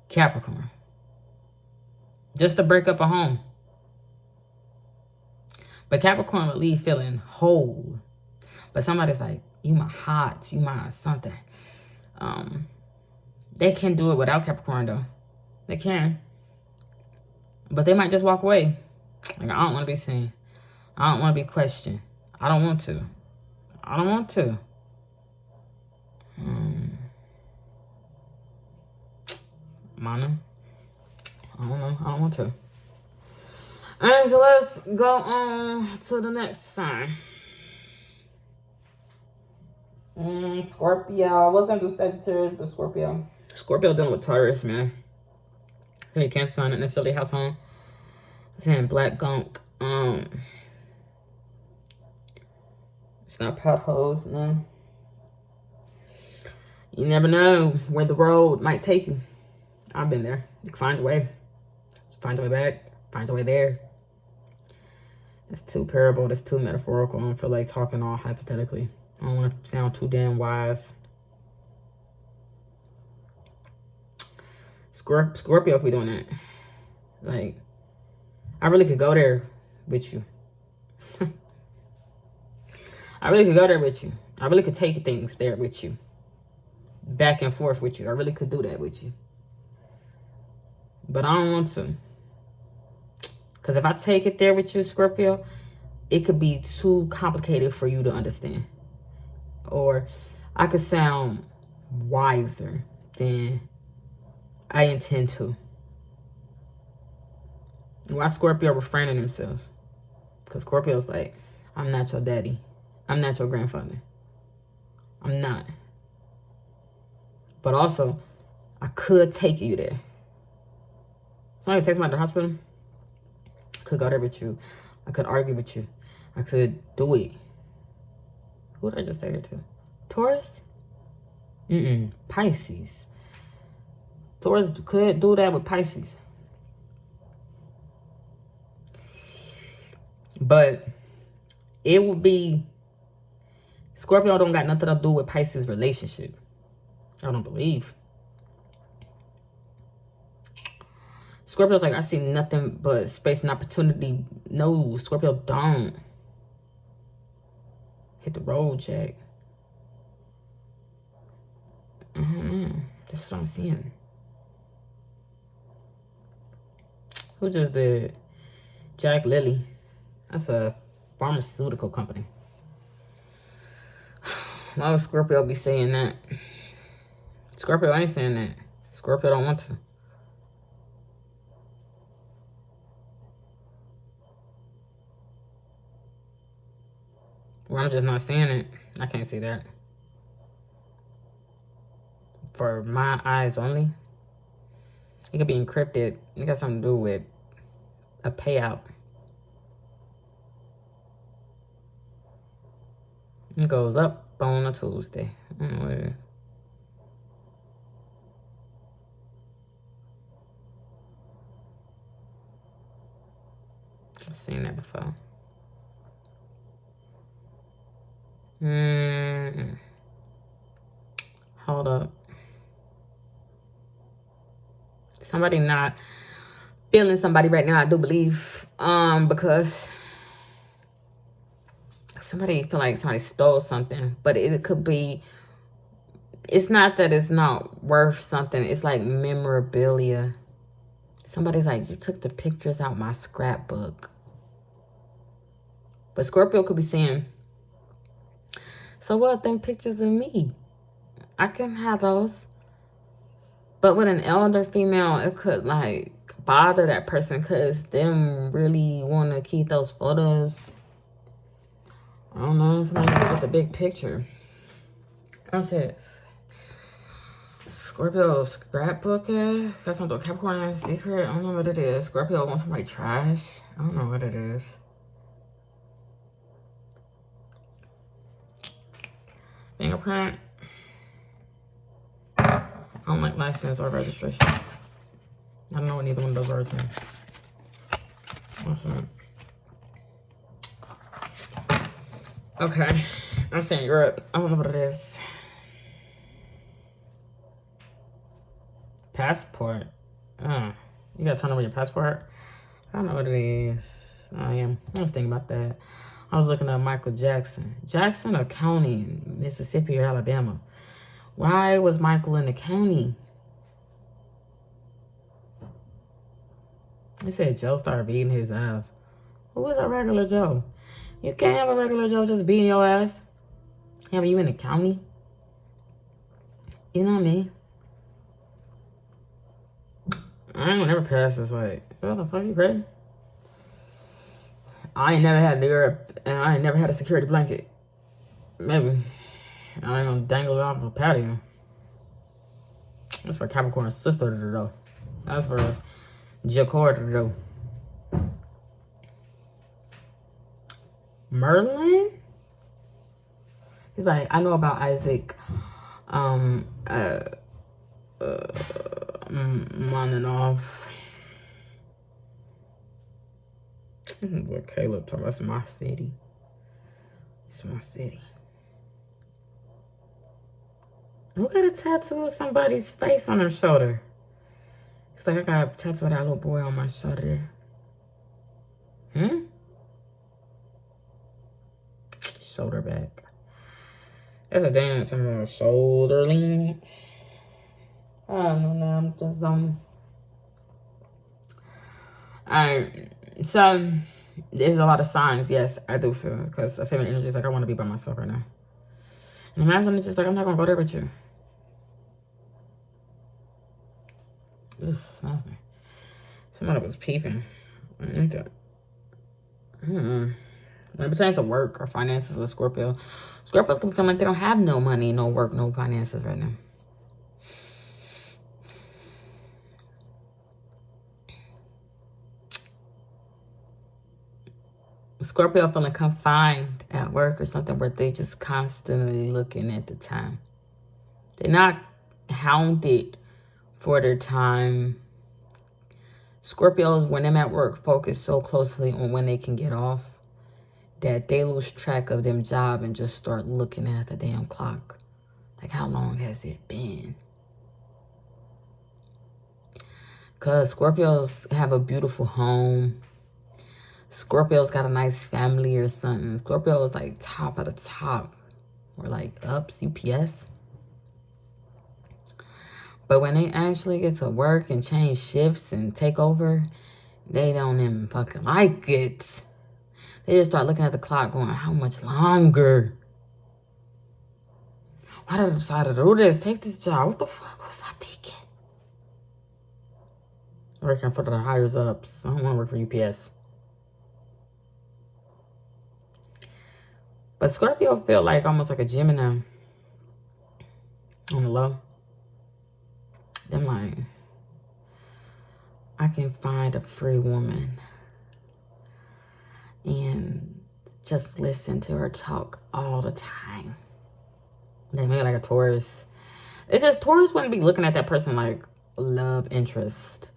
Capricorn. Just to break up a home. But Capricorn would leave feeling whole. But somebody's like, you my heart, you my something. They can do it without Capricorn, though. They can. But they might just walk away. Like, I don't want to be seen. I don't want to be questioned. I don't want to. I don't want to. Mana. I don't know. I don't want to. Alright, so let's go on to the next sign. Scorpio. I wasn't do Sagittarius, but Scorpio. Scorpio dealing with Taurus, man. Hey, Cancer sign, not necessarily house home. Saying black gunk. It's not potholes, no. You never know where the road might take you. I've been there. You can find your way. Just find your way back. Find your way there. That's too parable. That's too metaphorical. I don't feel like talking all hypothetically. I don't want to sound too damn wise. Scorpio could be doing that. Like, I really could go there with you. I really could go there with you. I really could take things there with you. Back and forth with you. I really could do that with you. But I don't want to. Because if I take it there with you, Scorpio, it could be too complicated for you to understand. Or I could sound wiser than I intend to. Why Scorpio refraining themselves? Because Scorpio's like, I'm not your daddy. I'm not your grandfather. I'm not. But also, I could take you there. Somebody takes me to the hospital. I could go there with you. I could argue with you. I could do it. Who did I just say that to? Taurus? Pisces. Taurus could do that with Pisces. But it would be... Scorpio don't got nothing to do with Pisces' relationship. I don't believe. Scorpio's like, I see nothing but space and opportunity. No, Scorpio don't. Hit the road, Jack. This is what I'm seeing. Who just did? Jack Lilly. That's a pharmaceutical company. Why would Scorpio be saying that? Scorpio ain't saying that. Scorpio don't want to. Well, I'm just not seeing it. I can't see that. For my eyes only. It could be encrypted. It got something to do with a payout. It goes up on a Tuesday. I don't know what it is. I've seen that before. Hold up. Somebody not feeling somebody right now, I do believe. Because somebody feel like somebody stole something. But it could be... It's not that it's not worth something. It's like memorabilia. Somebody's like, you took the pictures out my scrapbook. But Scorpio could be saying, so what, them pictures of me? I can have those. But with an elder female, it could like bother that person because them really want to keep those photos. I don't know. Somebody can get the big picture. Oh shit. Scorpio scrapbook. Got something Capricorn secret. I don't know what it is. Scorpio wants somebody trash. I don't know what it is. Fingerprint. I don't like license or registration. I don't know what neither one of those words mean. What's that? Okay. I'm saying Europe. I don't know what it is. Passport. You gotta turn over your passport. I don't know what it is. I was thinking about that. I was looking at Michael Jackson. Jackson or county in Mississippi or Alabama. Why was Michael in the county? He said Joe started beating his ass. Who is a regular Joe? You can't have a regular Joe just beating your ass. Have you in the county? You know what I mean? I ain't gonna never pass this way. What the fuck, you crazy? I ain't never had Europe, and I ain't never had a security blanket. Maybe. I ain't gonna dangle it off the patio. That's for Capricorn's sister to do. That's for Jacord to do. Merlin? He's like, I know about Isaac. On and off. What Caleb talking about? It's my city. It's my city. Who got a tattoo of somebody's face on their shoulder? It's like I got a tattoo of that little boy on my shoulder. Shoulder back. That's a dance. I'm on shoulder lean. I don't know. I'm just Alright. So there's a lot of signs. Yes, I do feel, because a feminine energy is like, I want to be by myself right now. And the masculine is just like, I'm not gonna go there with you. Ugh, it's nasty. Somebody was peeping. I need that. When it pertains to work or finances with Scorpio, Scorpios can feel like they don't have no money, no work, no finances right now. Scorpio feeling confined at work or something where they just constantly looking at the time. They're not hounded for their time. Scorpios, when they're at work, focus so closely on when they can get off that they lose track of them job and just start looking at the damn clock. Like, how long has it been? Because Scorpios have a beautiful home. Scorpio's got a nice family or something. Scorpio is like top of the top. Or like ups, UPS. But when they actually get to work and change shifts and take over, they don't even fucking like it. They just start looking at the clock going, how much longer? Why did I decide to do this? Take this job. What the fuck was I thinking? Working for the higher ups. I don't want to work for UPS. But Scorpio feel like almost like a Gemini on the low. Them like, I can find a free woman and just listen to her talk all the time. They make like a Taurus. It's just Taurus wouldn't be looking at that person like love interest.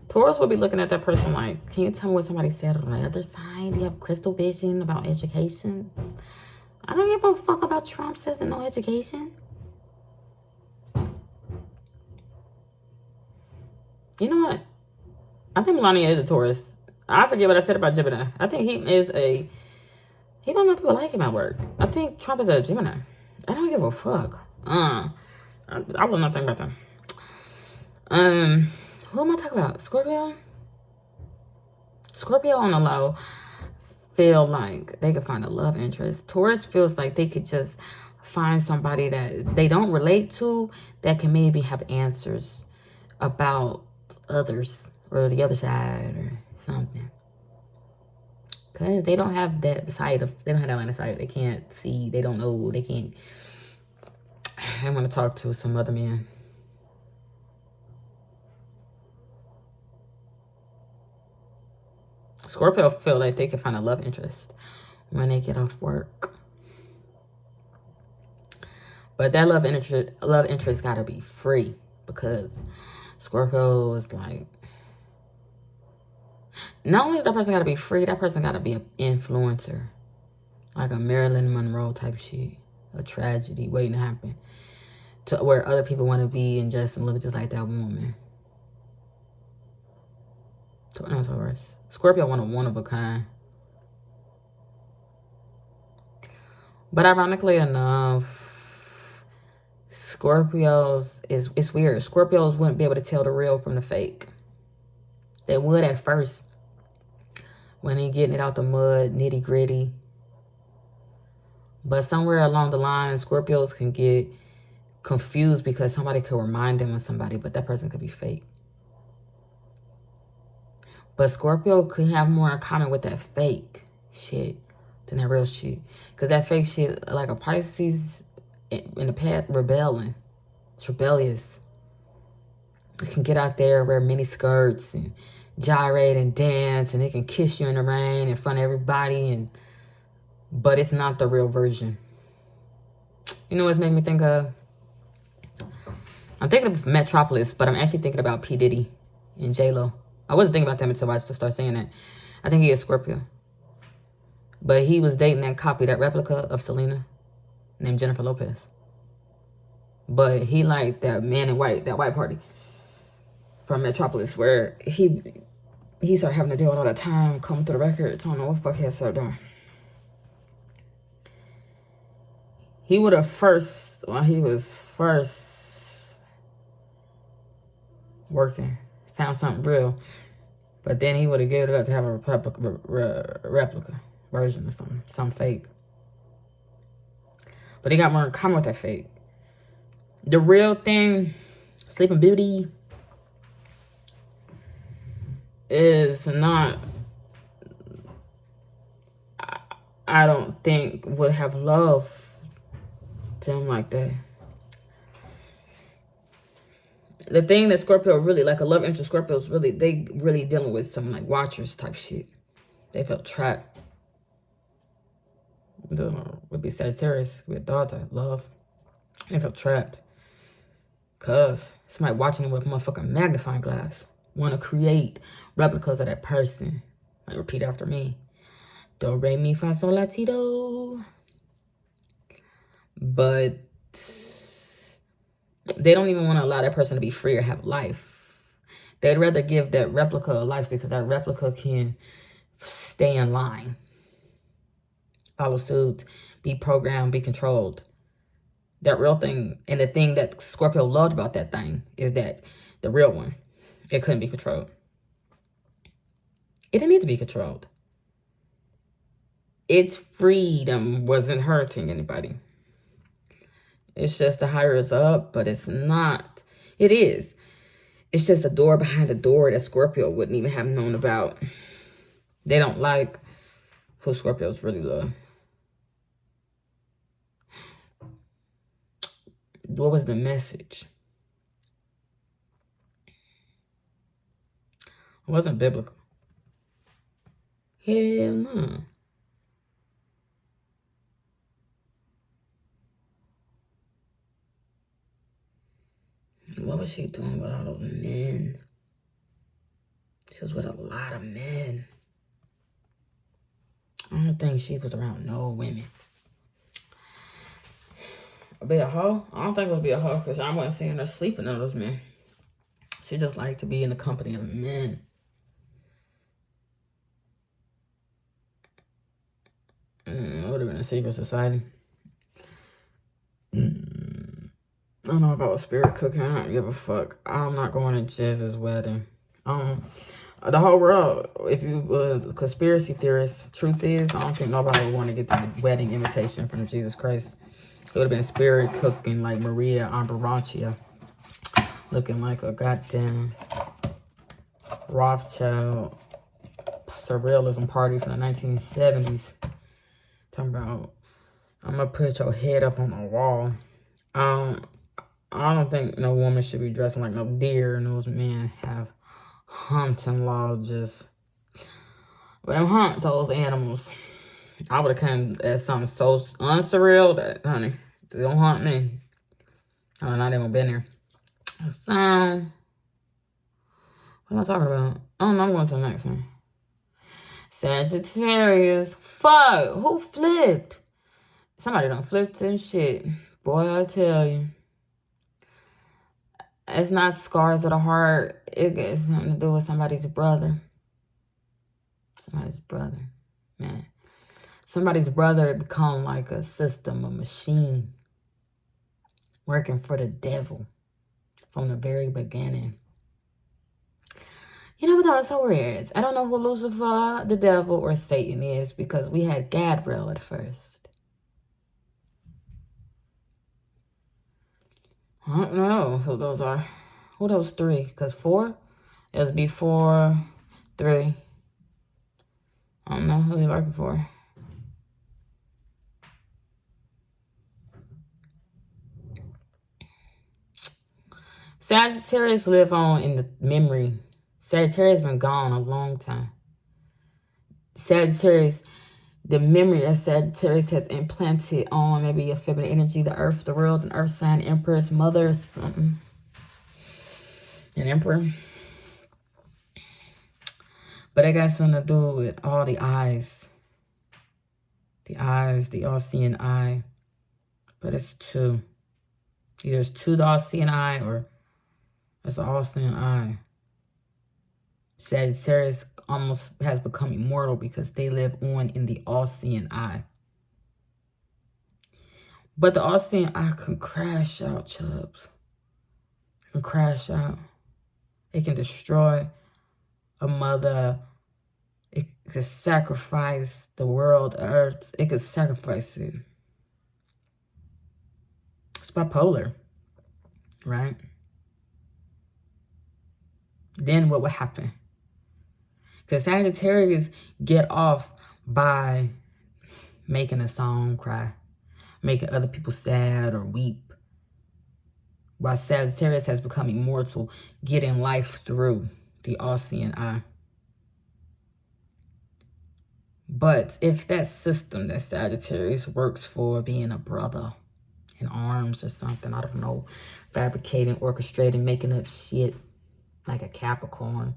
Taurus would be looking at that person like, can you tell me what somebody said on the other side? Do you have crystal vision about education? I don't give a fuck about Trump says no education. You know what? I think Melania is a Taurus. I forget what I said about Gemini. I think he don't know if people like him at work. I think Trump is a Gemini. I don't give a fuck. I will not think about that. Who am I talking about? Scorpio? Scorpio on the low feel like they could find a love interest. Taurus feels like they could just find somebody that they don't relate to that can maybe have answers about others or the other side or something. Because they don't have that side of, they don't have that line of sight. They can't see, they don't know, they can't. I want to talk to some other man. Scorpio feel like they can find a love interest when they get off work. But that love interest gotta be free, because Scorpio is like, not only that person gotta be free, that person gotta be an influencer. Like a Marilyn Monroe type shit. A tragedy waiting to happen. To where other people want to be and just look just like that woman. No, Taurus. Scorpio want a one of a kind. But ironically enough, Scorpios it's weird. Scorpios wouldn't be able to tell the real from the fake. They would at first. When he getting it out the mud, nitty gritty. But somewhere along the line, Scorpios can get confused because somebody could remind them of somebody, but that person could be fake. But Scorpio could have more in common with that fake shit than that real shit. Because that fake shit, like a Pisces in the past, rebelling. It's rebellious. It can get out there, wear mini skirts and gyrate and dance, and it can kiss you in the rain in front of everybody, but it's not the real version. You know what's made me think of? I'm thinking of Metropolis, but I'm actually thinking about P. Diddy and J-Lo. I wasn't thinking about them until I started saying that. I think he is Scorpio. But he was dating that copy, that replica of Selena named Jennifer Lopez. But he liked that man in white, that white party from Metropolis, where he started having to deal with all the time coming through the records. I don't know what the fuck he had started doing. He would have while he was first working, found something real. But then he would have given it up to have a replica version or something fake. But he got more in common with that fake. The real thing, Sleeping Beauty, is not, I don't think, would have love to him like that. The thing that Scorpio really, like a love interest, Scorpios really, they really dealing with some like Watchers type shit. They felt trapped. Would be Sagittarius with dog type, love. They felt trapped. Cause somebody watching them with a motherfucking magnifying glass. Want to create replicas of that person. Like, repeat after me. Do, re, mi, fa, sol, la, ti, do. But they don't even want to allow that person to be free or have life. They'd rather give that replica a life because that replica can stay in line, follow suit, be programmed, be controlled. That real thing, and the thing that Scorpio loved about that thing is that the real one, it couldn't be controlled. It didn't need to be controlled. Its freedom wasn't hurting anybody. It's just the higher is up, but it's not. It is. It's just a door behind a door that Scorpio wouldn't even have known about. They don't like who Scorpios really love. What was the message? It wasn't biblical. Hell no. What was she doing with all those men? She was with a lot of men. I don't think she was around no women. Be a hoe? I don't think it would be a hoe because I wasn't seeing her sleeping with those men. She just liked to be in the company of men. It would have been a secret society. I don't know about spirit cooking. I don't give a fuck. I'm not going to Jez's wedding. The whole world, if you conspiracy theorist, truth is, I don't think nobody would want to get the wedding invitation from Jesus Christ. It would have been spirit cooking like Maria Ambrancia, looking like a goddamn Rothschild surrealism party from the 1970s. Talking about, I'm gonna put your head up on the wall. I don't think no woman should be dressing like no deer, and those men have hunting lodges. But them hunt those animals. I would have come as something so unsurreal that, honey, don't hunt me. I don't know, they won't been there. So, what am I talking about? Oh, no, I'm going to the next one. Sagittarius. Fuck, who flipped? Somebody done flipped and shit. Boy, I tell you. It's not scars of the heart. It got something to do with somebody's brother. Somebody's brother. Man. Somebody's brother become like a system, a machine. Working for the devil from the very beginning. You know what that was so weird? I don't know who Lucifer, the devil, or Satan is because we had Gabriel at first. I don't know who those are. Who those three? Because 4? It was before 3. I don't know who they're working for. Sagittarius live on in the memory. Sagittarius been gone a long time. Sagittarius, the memory of Sagittarius has implanted on maybe a feminine energy, the earth, the world, an earth sign, empress, mother, something. An emperor. But it got something to do with all the eyes. The eyes, the all-seeing eye. But it's 2. Either it's 2 the all-seeing eye or it's the all-seeing eye. Sagittarius almost has become immortal because they live on in the all-seeing eye. But the all-seeing eye can crash out, Chubs. It can crash out. It can destroy a mother. It could sacrifice the world, earth. It could sacrifice it. It's bipolar, right? Then what would happen? Because Sagittarius get off by making a song cry, making other people sad or weep. While Sagittarius has become immortal, getting life through the all-seeing eye. But if that system that Sagittarius works for, being a brother in arms or something, I don't know, fabricating, orchestrating, making up shit like a Capricorn,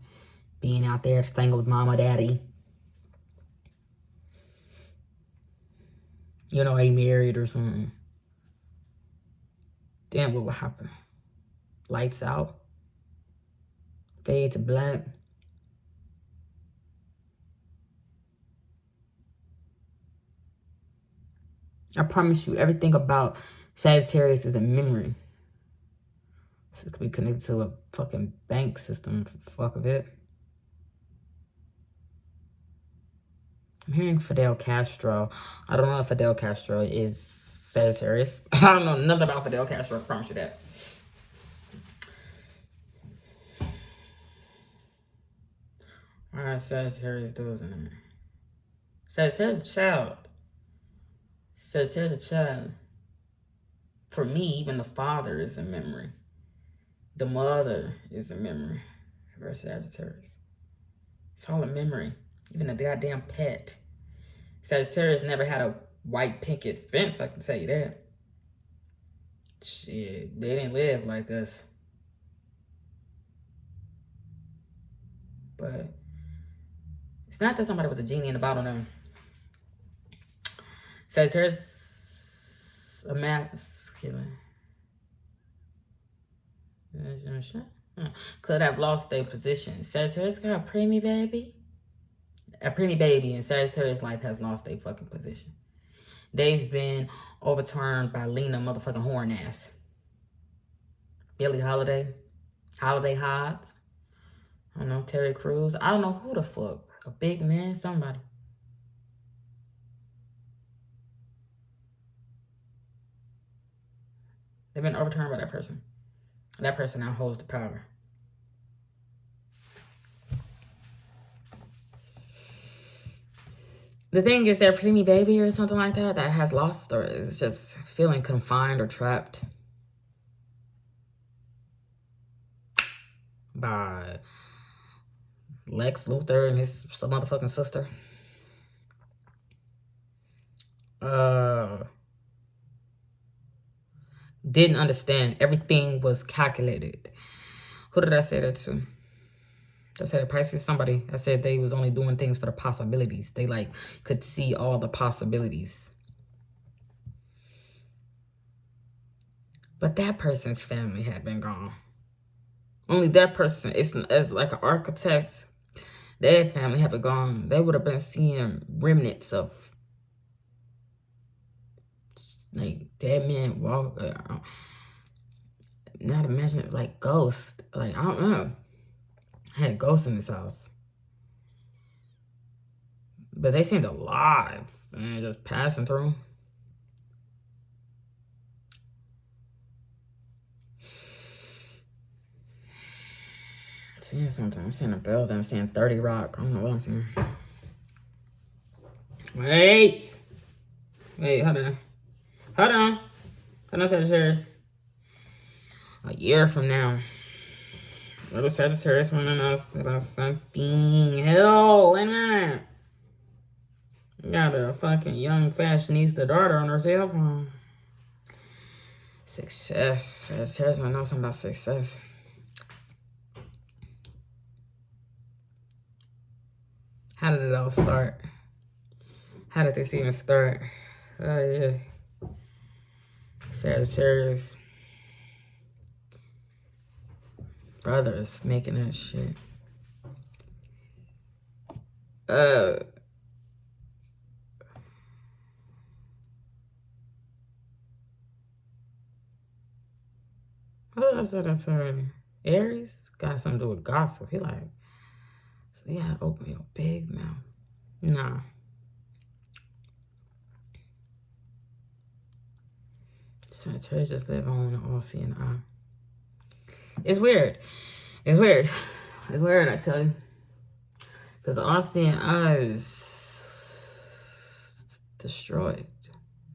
being out there staying with mama, daddy, you know, they married or something, then what will happen? Lights out, fade to black. I promise you, everything about Sagittarius is a memory. So it could be connected to a fucking bank system, for the fuck of it. I'm hearing Fidel Castro. I don't know if Fidel Castro is Sagittarius. I don't know nothing about Fidel Castro, I promise you that. Alright, Sagittarius does in there. Sagittarius is a child. Sagittarius is a child. For me, even the father is a memory. The mother is a memory for Sagittarius. It's all a memory. Even the goddamn pet. Sagittarius never had a white picket fence, I can tell you that. Shit, they didn't live like us. But it's not that somebody was a genie in the bottle now. Sagittarius, a masculine. Could have lost their position. Sagittarius got a preemie baby. A preemie baby in Sagittarius life has lost their fucking position. They've been overturned by Lena motherfucking Horn ass. Billie Holiday. Holiday Hodge. I don't know, Terry Crews. I don't know who the fuck. A big man, somebody. They've been overturned by that person. That person now holds the power. The thing is, their preemie baby or something like that has lost or is just feeling confined or trapped by Lex Luthor and his motherfucking sister. Didn't understand. Everything was calculated. Who did I say that to? I said Pisces, somebody. I said they was only doing things for the possibilities. They like could see all the possibilities. But that person's family had been gone. Only that person, as like an architect, their family had been gone. They would have been seeing remnants of like dead men walk. Not imagine like ghosts. Like I don't know. I had ghosts in this house. But they seemed alive and just passing through. I'm seeing something. I'm seeing a building. I'm seeing 30 Rock. I don't know what I'm seeing. Wait, hold on. Hold on, Sagittarius. A year from now, little Sagittarius wanting us about something. Hell, wait a minute. Got a fucking young fashionista daughter on her cell phone. Success. Sagittarius want to know something about success. How did it all start? How did this even start? Oh, yeah. Sagittarius. Brothers making that shit. What did I say that's already? Aries got something to do with gossip. He like, so yeah, open your big mouth. Nah. Sagittarius just live on the all-seeing eye. It's weird. It's weird. It's weird, I tell you. Because the all-seeing eye is destroyed.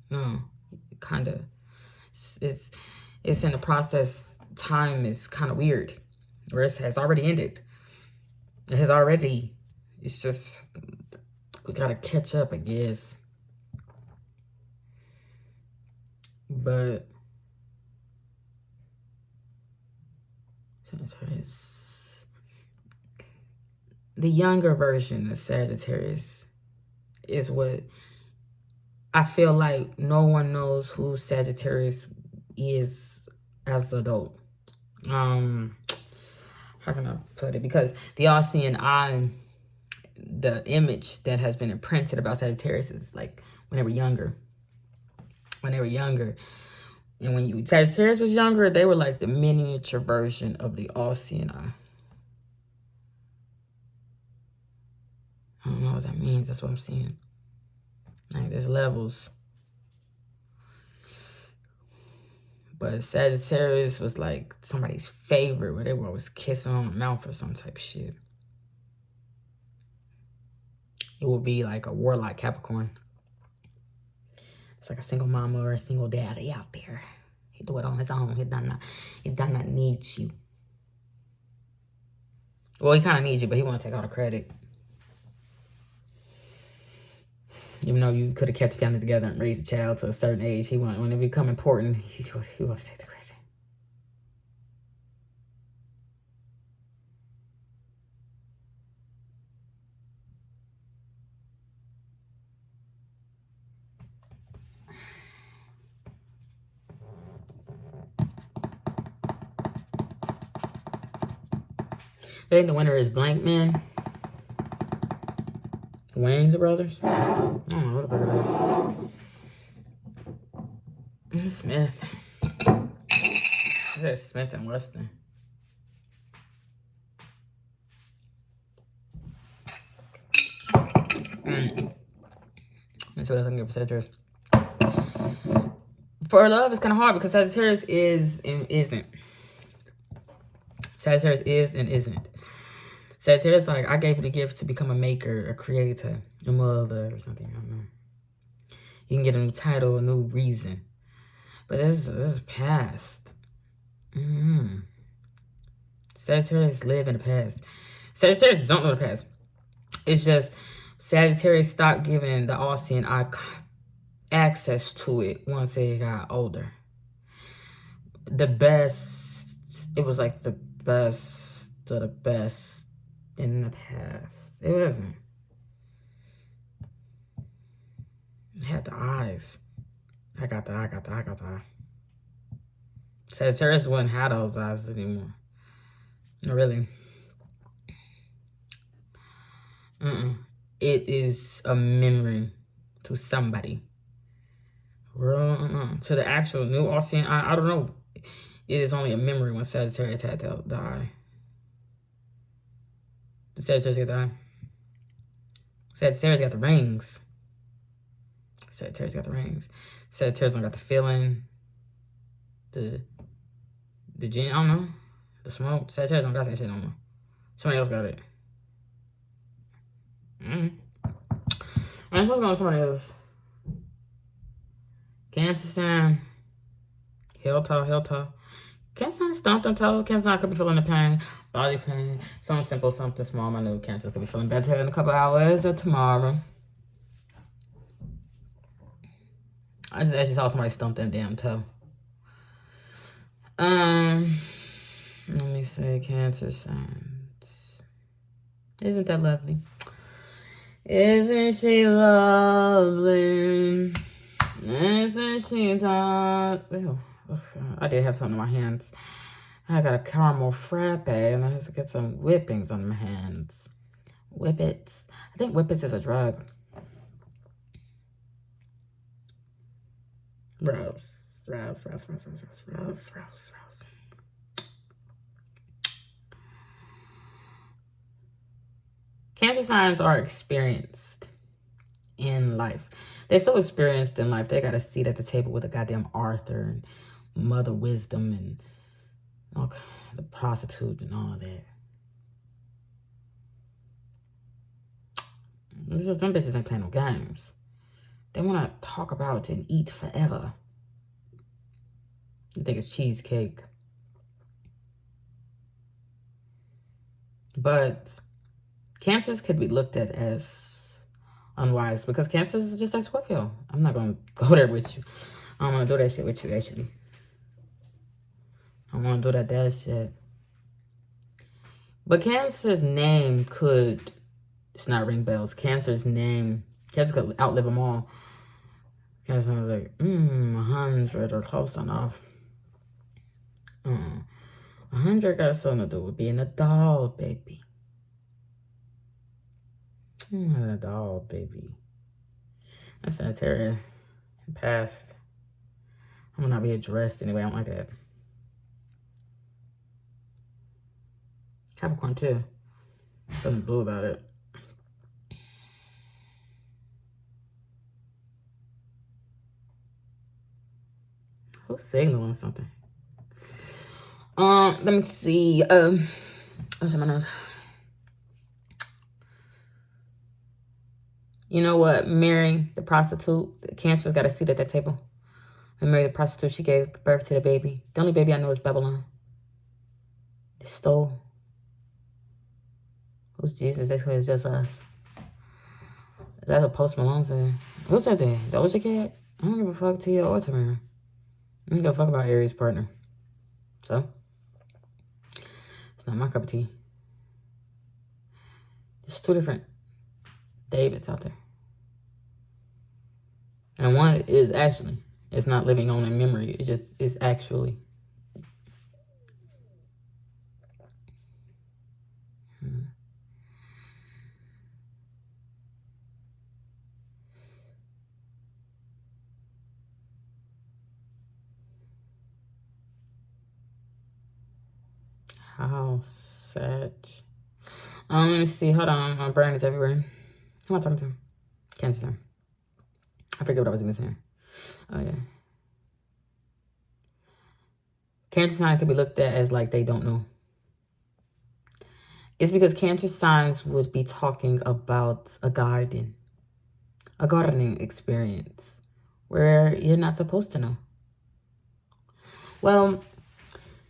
No, kind of. It's in the process. Time is kind of weird. Or it has already ended. It has already. It's just, we got to catch up, I guess. But Sagittarius, the younger version of Sagittarius is what I feel like no one knows who Sagittarius is as an adult. How can I put it? Because the all-seeing eye, the image that has been imprinted about Sagittarius is like when they were younger. And when Sagittarius was younger, they were like the miniature version of the all-seeing eye. I don't know what that means. That's what I'm seeing. Like, there's levels. But Sagittarius was like somebody's favorite, where they were always kissing on the mouth or some type of shit. It would be like a warlock Capricorn. It's like a single mama or a single daddy out there. He do it on his own. He does not need you. Well, he kind of needs you, but he want to take all the credit. Even though you could have kept the family together and raised a child to a certain age, when it become important, he wants to take the credit. I think the winner is Blank Man. The Wayans brothers. I don't know what the fuck it is. Smith. It is Smith and Weston. That's what I think of Sagittarius. For love, it's kind of hard because Sagittarius is and isn't. Sagittarius is and isn't. Sagittarius, like, I gave you the gift to become a maker, a creator, a mother, or something. I don't know. You can get a new title, a new reason. But this is past. Sagittarius live in the past. Sagittarius don't know the past. It's just Sagittarius stopped giving the all-seeing eye access to it once they got older. The best, it was like the best of the best in the past. It wasn't. It had the eyes. I got the eye. Sagittarius wouldn't have those eyes anymore. Really. It is a memory to somebody. To the actual new all-seeing eye, I don't know. It is only a memory when Sagittarius had the eye. The Sagittarius got the Sagittarius got the rings. Sagittarius got the rings. Sagittarius don't got the feeling. The gin, I don't know. The smoke. Sagittarius don't got that shit no more. Somebody else got it. I'm supposed to go with somebody else. Cancer sign. Heel toe. Cancer sign stomped on toe. Cancer sign could be feeling the pain. Body pain. Something simple, something small. My new Cancers could be feeling better in a couple hours or tomorrow. I just actually saw somebody stomp that damn toe. Let me say Cancer signs. Isn't that lovely? Isn't she lovely? Isn't she top? I did have something in my hands. I got a caramel frappe and I have to get some whippings on my hands. Whippets. I think whippets is a drug. Rose. Cancer signs are experienced in life. They're so experienced in life. They got a seat at the table with a goddamn Arthur and Mother Wisdom and okay, the prostitute and all that. It's just them bitches ain't playing no games. They want to talk about and eat forever. I think it's cheesecake. But Cancers could be looked at as unwise because Cancers is just like Scorpio. I'm not going to go there with you. I don't want to do that shit with you, actually. I want to do that shit. But Cancer's name could, it's not ring bells. Cancer's name, Cancer could outlive them all. Cancer was like, 100 or close enough. 100 got something to do with being a doll, baby. A doll, baby. That's Sagittarius. Past. I'm gonna not be addressed anyway. I don't like that. Capricorn too. Feeling blue about it. Who's signaling something? Let me see. What's my nose? You know what? Mary, the prostitute, the Cancer's got a seat at that table. And Mary, the prostitute, she gave birth to the baby. The only baby I know is Babylon. They stole. Who's Jesus? That's because it's just us. That's a Post Malone thing. Who's that thing? Doja Cat? I don't give a fuck to you or to Mary. I don't give a fuck about Aries' partner. So, it's not my cup of tea. There's two different Davids out there. And one is actually, it's not living on in memory. It just is actually. How sad. Let me see. Hold on. My brain is everywhere. Who am I talking to? Cancer. I forget what I was even saying. Oh, yeah. Cancer sign could be looked at as like they don't know. It's because Cancer signs would be talking about a gardening experience where you're not supposed to know. Well,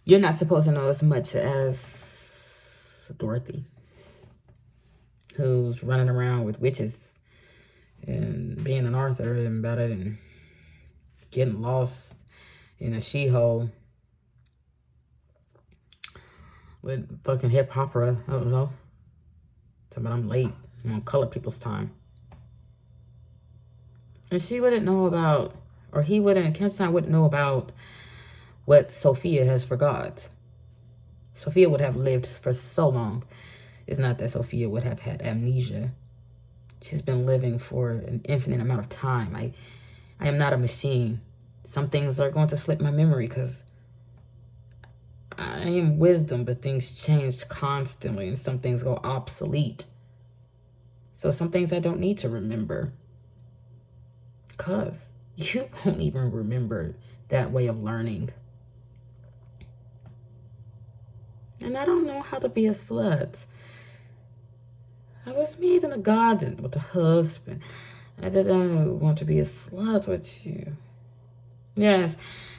you're not supposed to know as much as Dorothy, who's running around with witches and being an Arthur and about it and getting lost in a she-hole with fucking hip opera. I don't know. But I'm late. I'm on Color People's time. And she wouldn't know about, or he wouldn't, Cancer sign wouldn't know about what Sophia has forgot. Sophia would have lived for so long. It's not that Sophia would have had amnesia. She's been living for an infinite amount of time. I am not a machine. Some things are going to slip my memory because I am wisdom, but things change constantly and some things go obsolete. So some things I don't need to remember. Because you won't even remember that way of learning. And I don't know how to be a slut. I was made in a garden with a husband. I didn't want to be a slut with you. Yes,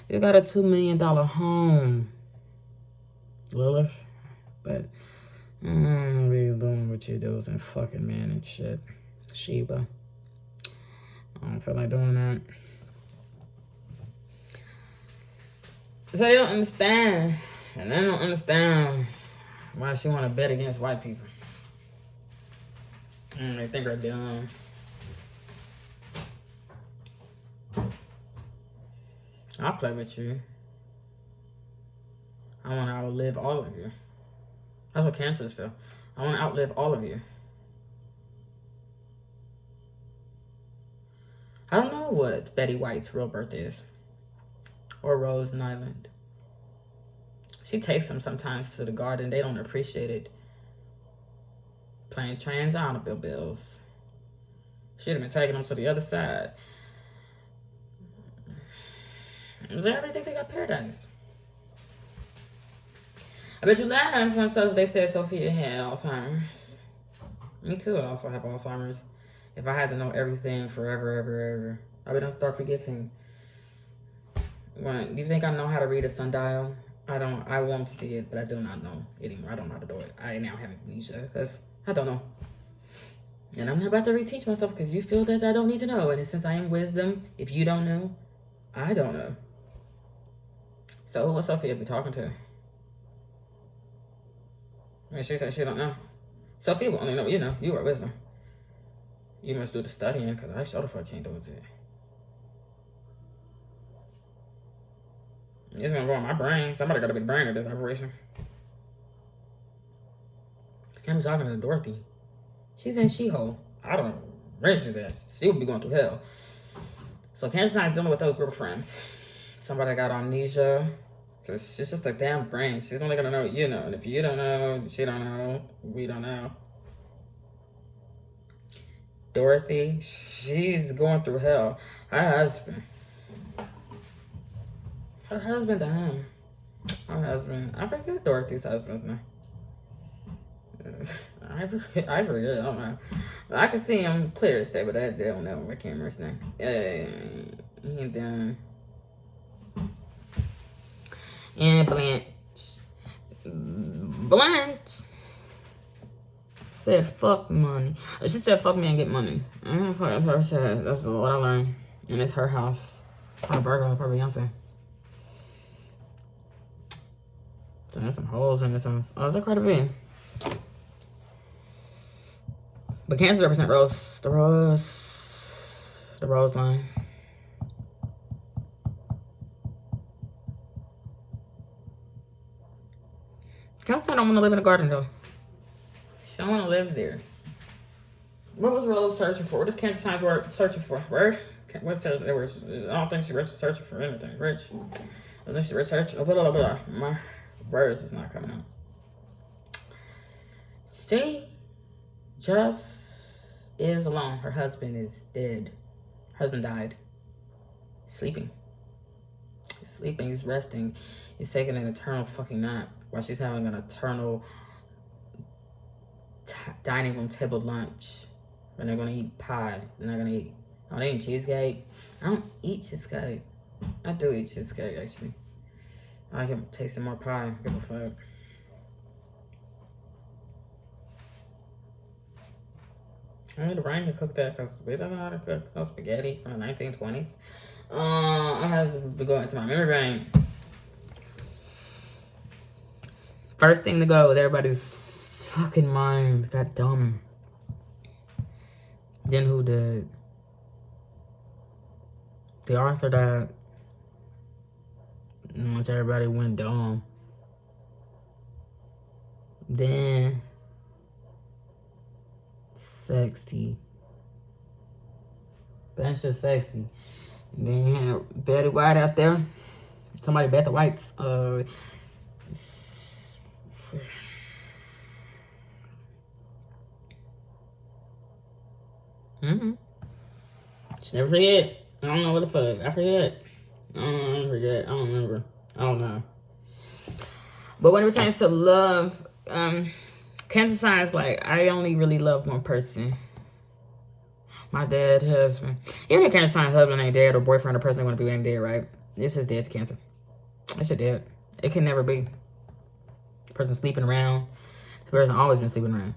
you got a $2 million home, Lilith. But I don't really doing what you do and fucking man and shit. Sheba. I don't feel like doing that. So they don't understand. And they don't understand why she want to bet against white people. And they think they're dumb. I'll play with you. I want to outlive all of you. That's what cancers feel. I want to outlive all of you. I don't know what Betty White's real birth is. Or Rose Nyland. She takes them sometimes to the garden. They don't appreciate it. Playing trans automobiles. She'd have been taking them to the other side. They already think they got paradise. I bet you laugh when stuff they said Sophia had Alzheimer's. Me too, I also have Alzheimer's. If I had to know everything forever, ever, I would start forgetting. Do you think I know how to read a sundial? I don't. I once did, but I do not know anymore. I don't know how to do it. I now have amnesia because I don't know. And I'm not about to reteach myself because you feel that I don't need to know. And since I am wisdom, if you don't know, I don't know. So who would Sophia be talking to? And she said she don't know. Sophia will only know, you are wisdom. You must do the studying because I sure the fuck can't do it. It's gonna go in my brain. Somebody gotta be the brain of this operation. I can't be talking to Dorothy. She's in She-Hulk. I don't know where she's at. She would be going through hell. So Cancer Sign's dealing with those group of friends. Somebody got amnesia. Cause she's just a damn brain. She's only gonna know what you know. And if you don't know, she don't know, we don't know. Dorothy, she's going through hell. Her husband died. Her husband. I forget Dorothy's husband's name. I forget. I don't know. I can see him clear as day, but I don't know what camera's name. And then Blanche said fuck money. She said fuck me and get money. That's what I learned. And it's her house. Her burger, her Beyonce. So there's some holes in this house. Oh, is that Cardi B? But Cancer represent the rose line. Cancer don't want to live in a garden though. She don't want to live there. What was Rose searching for? What does Cancer signs were searching for? Word? What's that? I don't think she was searching for anything. Rich. Unless she's researching. Blah, blah, blah. My words is not coming out. She just is alone. Her husband is dead. Her husband died. Sleeping. He's sleeping. He's resting. He's taking an eternal fucking nap while she's having an eternal dining room table lunch. And they're gonna eat pie. They're not gonna eat. Oh, they eat cheesecake. I don't eat cheesecake. I do eat cheesecake actually. I like it tasting more pie. Give a fuck. I need a brain to cook that because we don't know how to cook no spaghetti from the 1920s. I have to go into my memory bank. First thing to go with everybody's fucking mind got dumb. Then who did? The author died. Once everybody went dumb. Then Sexy. That's just Sexy. And then you have Betty White out there. Somebody bet the whites. Mm-hmm. Just never forget. I don't know what the fuck. I forget. I don't forget. I don't remember. I don't know. But when it pertains to love, Cancer signs like I only really love one person. My dead husband. Even if Cancer sign husband ain't dead or boyfriend or person they want to be ain't dead, right? It's just dead to Cancer. It's just dead. It can never be. The person sleeping around. The person always been sleeping around.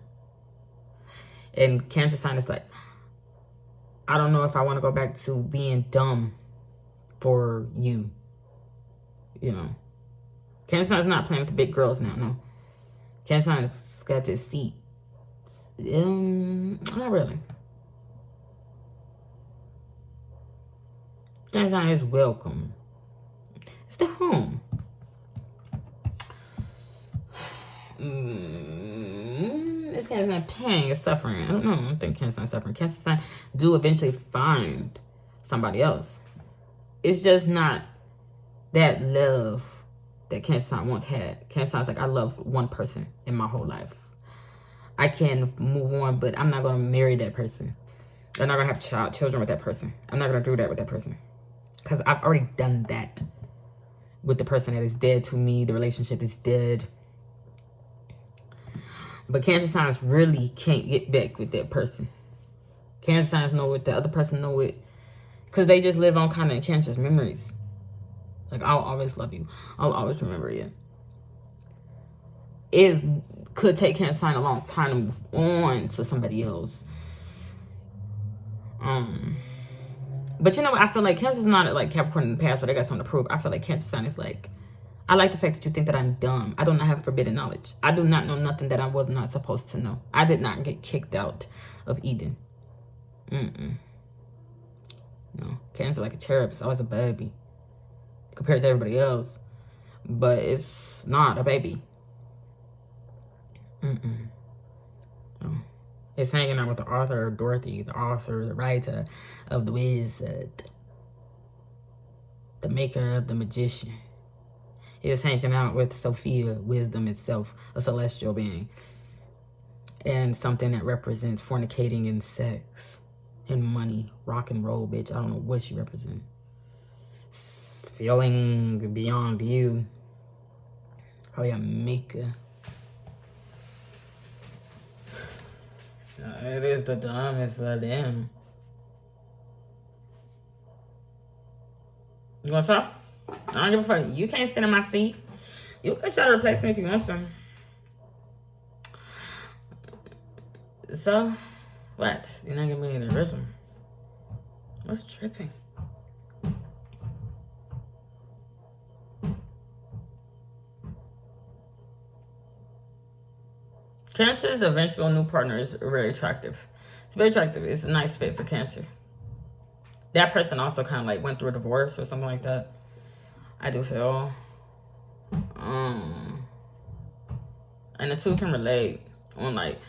And Cancer sign is like, I don't know if I want to go back to being dumb for you. You know. Cancer sign is not playing with the big girls now, no. Cancer sign has got this seat. Not really. Cancer sign is welcome. It's the home. This cancer sign pain is suffering. I don't know. I don't think cancer sign is suffering. Cancer sign do eventually find somebody else. It's just not that love that cancer sign once had. Cancer sign is like, I love one person in my whole life. I can move on, but I'm not going to marry that person. I'm not going to have children with that person. I'm not going to do that with that person. Because I've already done that with the person that is dead to me. The relationship is dead. But Cancer signs really can't get back with that person. Cancer signs know it. The other person know it. Because they just live on kind of Cancer's memories. Like, I'll always love you. I'll always remember you. It could take Cancer sign a long time to move on to somebody else. But you know what? I feel like Cancer's not like Capricorn in the past where they got something to prove. I feel like Cancer sign is like, I like the fact that you think that I'm dumb. I do not have forbidden knowledge. I do not know nothing that I was not supposed to know. I did not get kicked out of Eden. No. Cancer like a cherub. It's always a baby. Compared to everybody else. But it's not a baby. No. It's hanging out with the author of Dorothy, the author, the writer of The Wizard. The maker of The Magician. It's hanging out with Sophia, wisdom itself, a celestial being. And something that represents fornicating and sex. And money. Rock and roll, bitch. I don't know what she represents. Feeling beyond you. Probably a maker. It is the dumbest of them. You want to stop? I don't give a fuck. You can't sit in my seat. You can try to replace me if you want to. So, what? You're not giving me the original. What's tripping? Cancer's eventual new partner is very attractive. It's very attractive. It's a nice fit for Cancer. That person also kind of like went through a divorce or something like that. I do feel. And the two can relate on like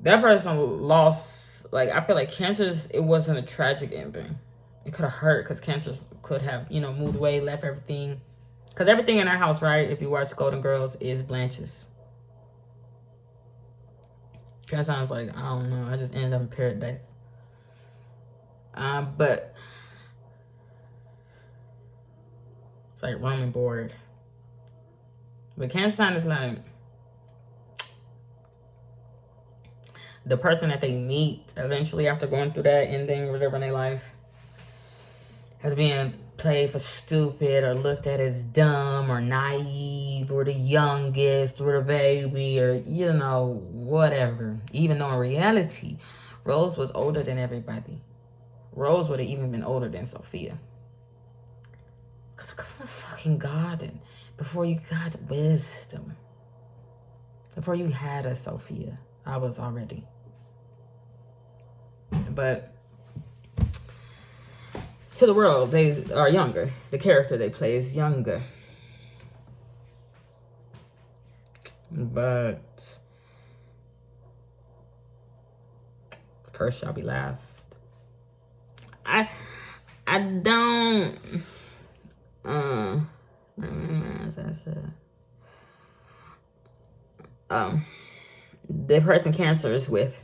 that person lost. Like I feel like Cancer's, it wasn't a tragic ending. It could have hurt because Cancer could have, you know, moved away, left everything. Because everything in our house, right? If you watch Golden Girls, is Blanche's. Kind of sounds like, I don't know, I just ended up in paradise. But it's like room and board. But Cancer sign is like the person that they meet eventually after going through that ending or whatever in their life has been played for stupid or looked at as dumb or naive or the youngest or the baby or, you know, whatever. Even though in reality, Rose was older than everybody. Rose would have even been older than Sophia. Because I come from the fucking garden before you got wisdom. Before you had a Sophia, I was already. But to the world, they are younger. The character they play is younger. But first shall be last. I don't as I said. the person Cancer is with,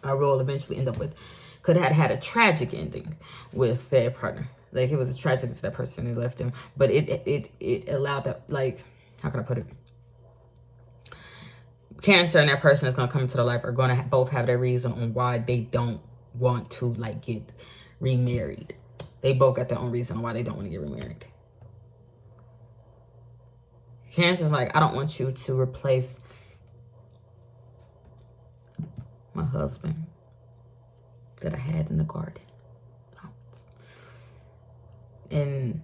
or will eventually end up with, could have had a tragic ending with their partner. Like, it was a tragedy to that person who left him, but it allowed that, like, how can I put it? Cancer and that person that's gonna come into their life are gonna both have their reason on why they don't want to, like, get remarried. They both got their own reason on why they don't want to get remarried. Cancer's like, I don't want you to replace my husband that I had in the garden. And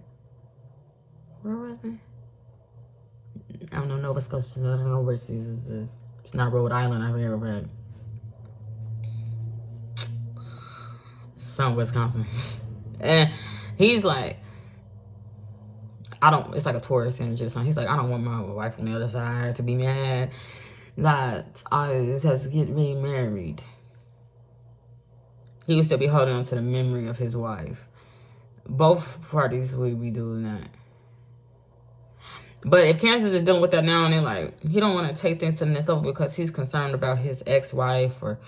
where was it? I don't know, Nova Scotia. I don't know where it's not Rhode Island. I remember some Wisconsin. And he's like, it's like a Taurus energy or something. He's like, I don't want my wife on the other side to be mad that I has to get remarried. He would still be holding on to the memory of his wife. Both parties would be doing that. But if Cancer is dealing with that now, and they're like, he don't want to take things to the next level because he's concerned about his ex-wife or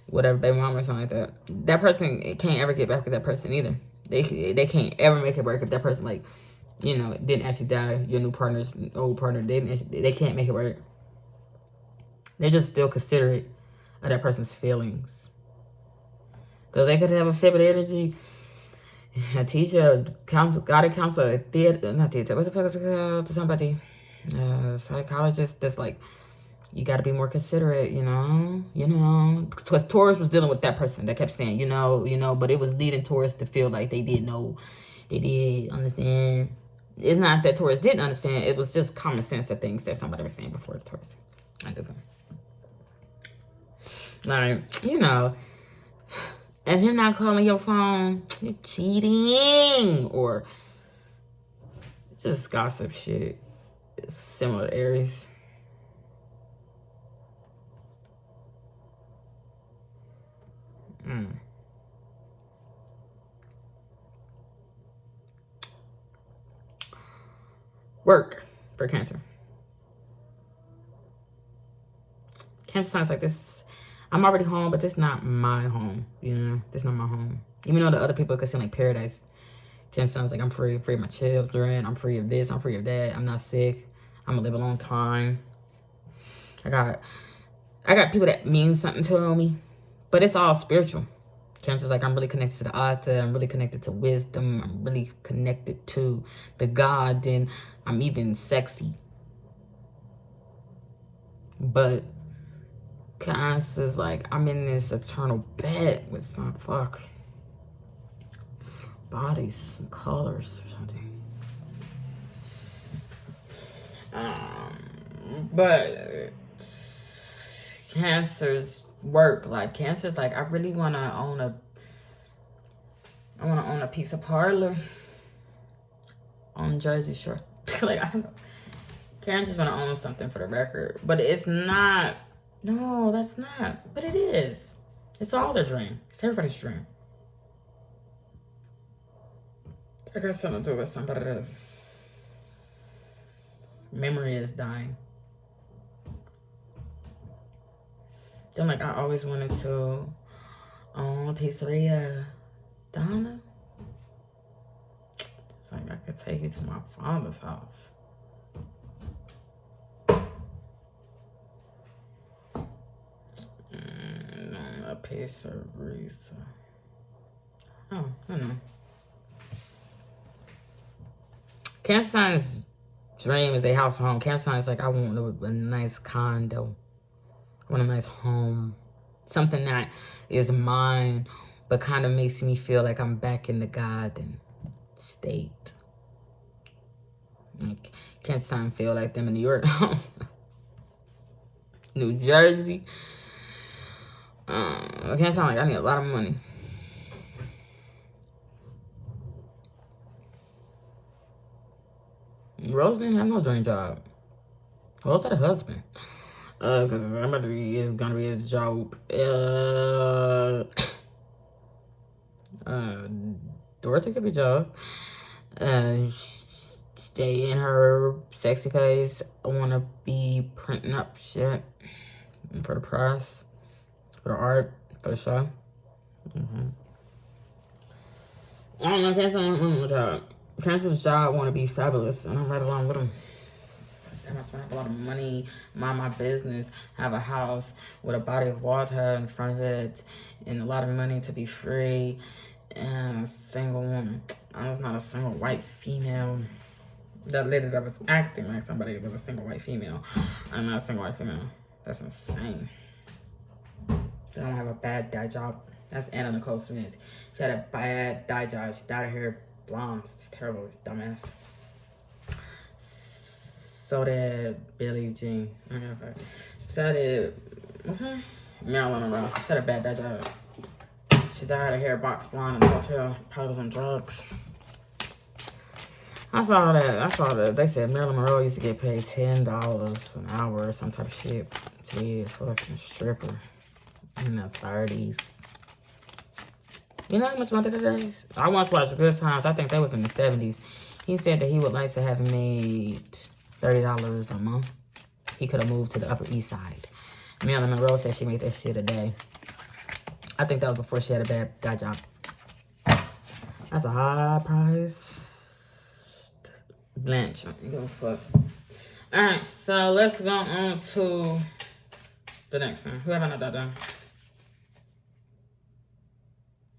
whatever, baby mama or something like that. That person can't ever get back with that person either. They can't ever make it work if that person, like, you know, didn't actually die. Your new partner's old partner, they can't make it work. They're just still considerate of that person's feelings. Because they could have a feminine energy, a teacher, guided counselor, not theater, what's the fuck is it called? Somebody, psychologist that's like, you got to be more considerate, you know. Because Taurus was dealing with that person that kept saying, you know, but it was leading Taurus to feel like they did know, they did understand. It's not that Taurus didn't understand, it was just common sense, the things that somebody was saying before the Taurus. I do that. Like, you know, and him not calling your phone, you're cheating, or just gossip shit. It's similar to Aries. Work for Cancer. Cancer signs like this. I'm already home, but this is not my home. You know, this is not my home. Even though the other people could seem like paradise. Cancer sounds like I'm free of my children. I'm free of this. I'm free of that. I'm not sick. I'm gonna live a long time. I got people that mean something to me, but it's all spiritual. Cancer's like, I'm really connected to the altar. I'm really connected to wisdom. I'm really connected to the God. And I'm even sexy. But Cancer's like, I'm in this eternal bed with my bodies and colors or something. But Cancer's work, like, Cancer's like, I really want to own a piece of parlor on Jersey Shore. Like, I don't know. Cancer's want to own something for the record, but it's not. No, that's not. But it is. It's all their dream. It's everybody's dream. I got something to do with somebody that's memory is dying. Then, like, I always wanted to own a pizzeria. Donna? It's like, I could take you to my father's house. A pizzeria. Oh, I don't know. Cancer sign's dream is their house or home. Cancer sign is like, I want a nice condo. I want a nice home. Something that is mine, but kind of makes me feel like I'm back in the Garden State. Like, Cancer sign feel like them in New York. New Jersey. I can't sound like I need a lot of money. Rose didn't have no dream job. Rose had a husband. Because somebody is gonna be his job. Dorothy could be job. stay in her sexy face. I want to be printing up shit for the press, for the art, for the show. I don't know, Cancer want one job. Cancer's job want to be fabulous, and I'm right along with him. I must have a lot of money, mind my business, have a house with a body of water in front of it, and a lot of money to be free, and a single woman. I was not a single white female. That lady that was acting like somebody was a single white female. I'm not a single white female. That's insane. I don't have a bad dye job. That's Anna Nicole Smith. She had a bad dye job. She dyed her hair blonde. It's terrible. It's dumbass. So did Billie Jean. So did, what's her? Marilyn Monroe. She had a bad dye job. She dyed her hair box blonde in the hotel. Probably was on drugs. I saw that. They said Marilyn Monroe used to get paid $10 an hour or some type of shit to be a fucking stripper in the 30s. You know how much money that is? I once watched Good Times. I think that was in the 70s. He said that he would like to have made $30 a month. He could have moved to the Upper East Side. Marilyn Monroe said she made that shit a day. I think that was before she had a bad guy job. That's a high price. Blanche. You give a fuck. Alright, so let's go on to the next one. Who have I not done?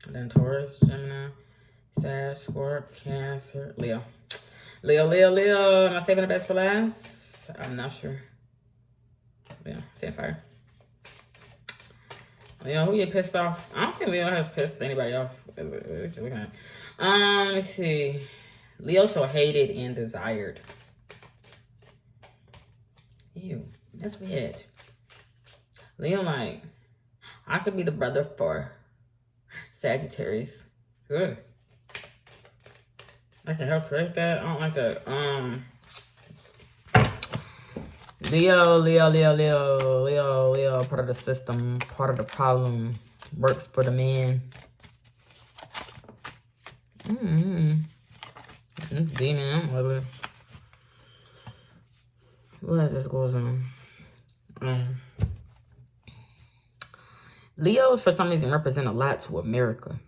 Then Taurus, Gemini, Sag, Scorp, Cancer, Leo. Leo. Am I saving the best for last? I'm not sure. Yeah, say fire. Leo, who you pissed off? I don't think Leo has pissed anybody off. Let's see. Leo's feel hated and desired. Ew, that's weird. Leo, like, I could be the brother for Sagittarius. Good. I can help correct that. I don't like that. Leo, part of the system, part of the problem, works for the man. Demon, whatever. What this goes on? Leos, for some reason, represent a lot to America.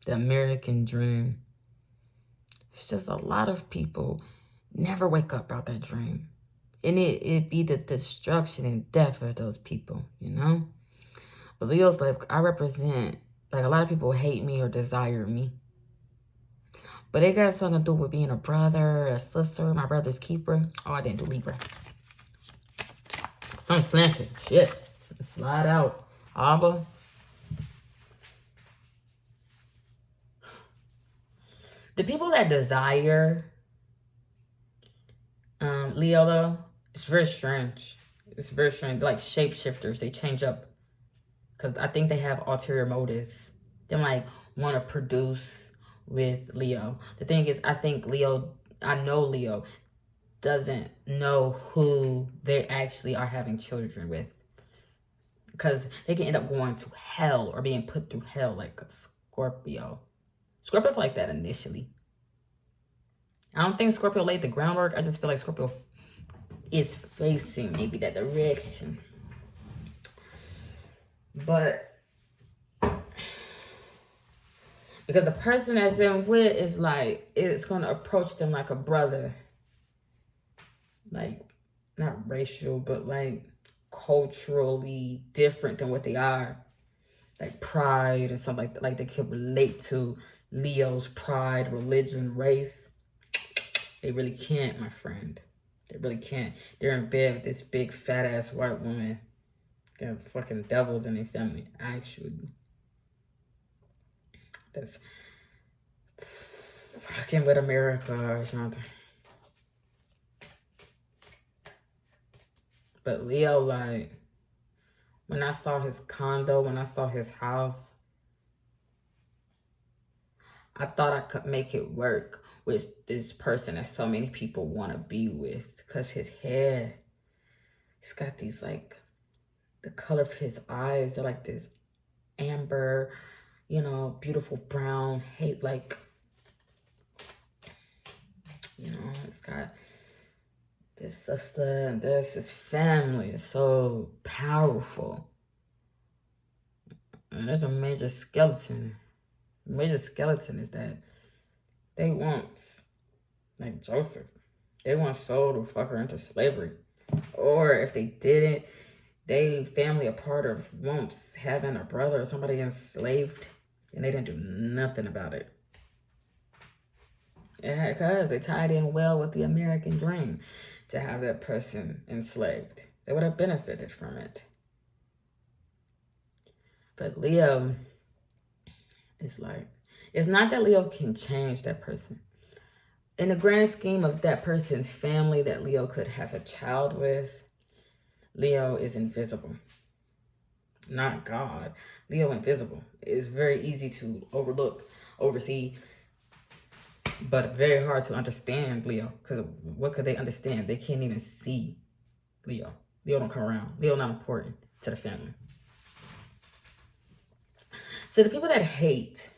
The American dream. It's just a lot of people never wake up out that dream. And it be the destruction and death of those people, you know? But Leo's like, I represent, like, a lot of people hate me or desire me. But it got something to do with being a brother, a sister, my brother's keeper. Oh, I didn't do Libra. Something slanted. Shit. Slide out. Abba. The people that desire Leo, though, it's very strange. It's very strange. They're like shapeshifters. They change up. Because I think they have ulterior motives. They like want to produce with Leo. The thing is, I know Leo doesn't know who they actually are having children with. Because they can end up going to hell or being put through hell like a Scorpio. Scorpio's like that initially. I don't think Scorpio laid the groundwork. I just feel like Scorpio is facing maybe that direction. But because the person that they're with is like, it's going to approach them like a brother. Like, not racial, but like culturally different than what they are. Like pride and something like that. Like they can relate to Leo's pride, religion, race. They really can't, my friend. They really can't. They're in bed with this big fat ass white woman. Got fucking devils in their family, actually. That's fucking with America or something. But Leo, like, when I saw his condo, when I saw his house, I thought I could make it work with this person that so many people want to be with. Because his hair, he's got these, like, the color of his eyes are like this amber, you know, beautiful brown, like, It's got this sister and this. His family is so powerful. And there's a major skeleton. The major skeleton is that they once, like Joseph, they once sold a fucker into slavery. Or if they didn't, they family a part of once having a brother or somebody enslaved and they didn't do nothing about it. Yeah, because they tied in well with the American dream to have that person enslaved. They would have benefited from it. But Leo is like, it's not that Leo can change that person. In the grand scheme of that person's family that Leo could have a child with, Leo is invisible. Not God. Leo invisible. It's very easy to overlook, oversee, but very hard to understand Leo. Because what could they understand? They can't even see Leo. Leo don't come around. Leo not important to the family. So the people that hate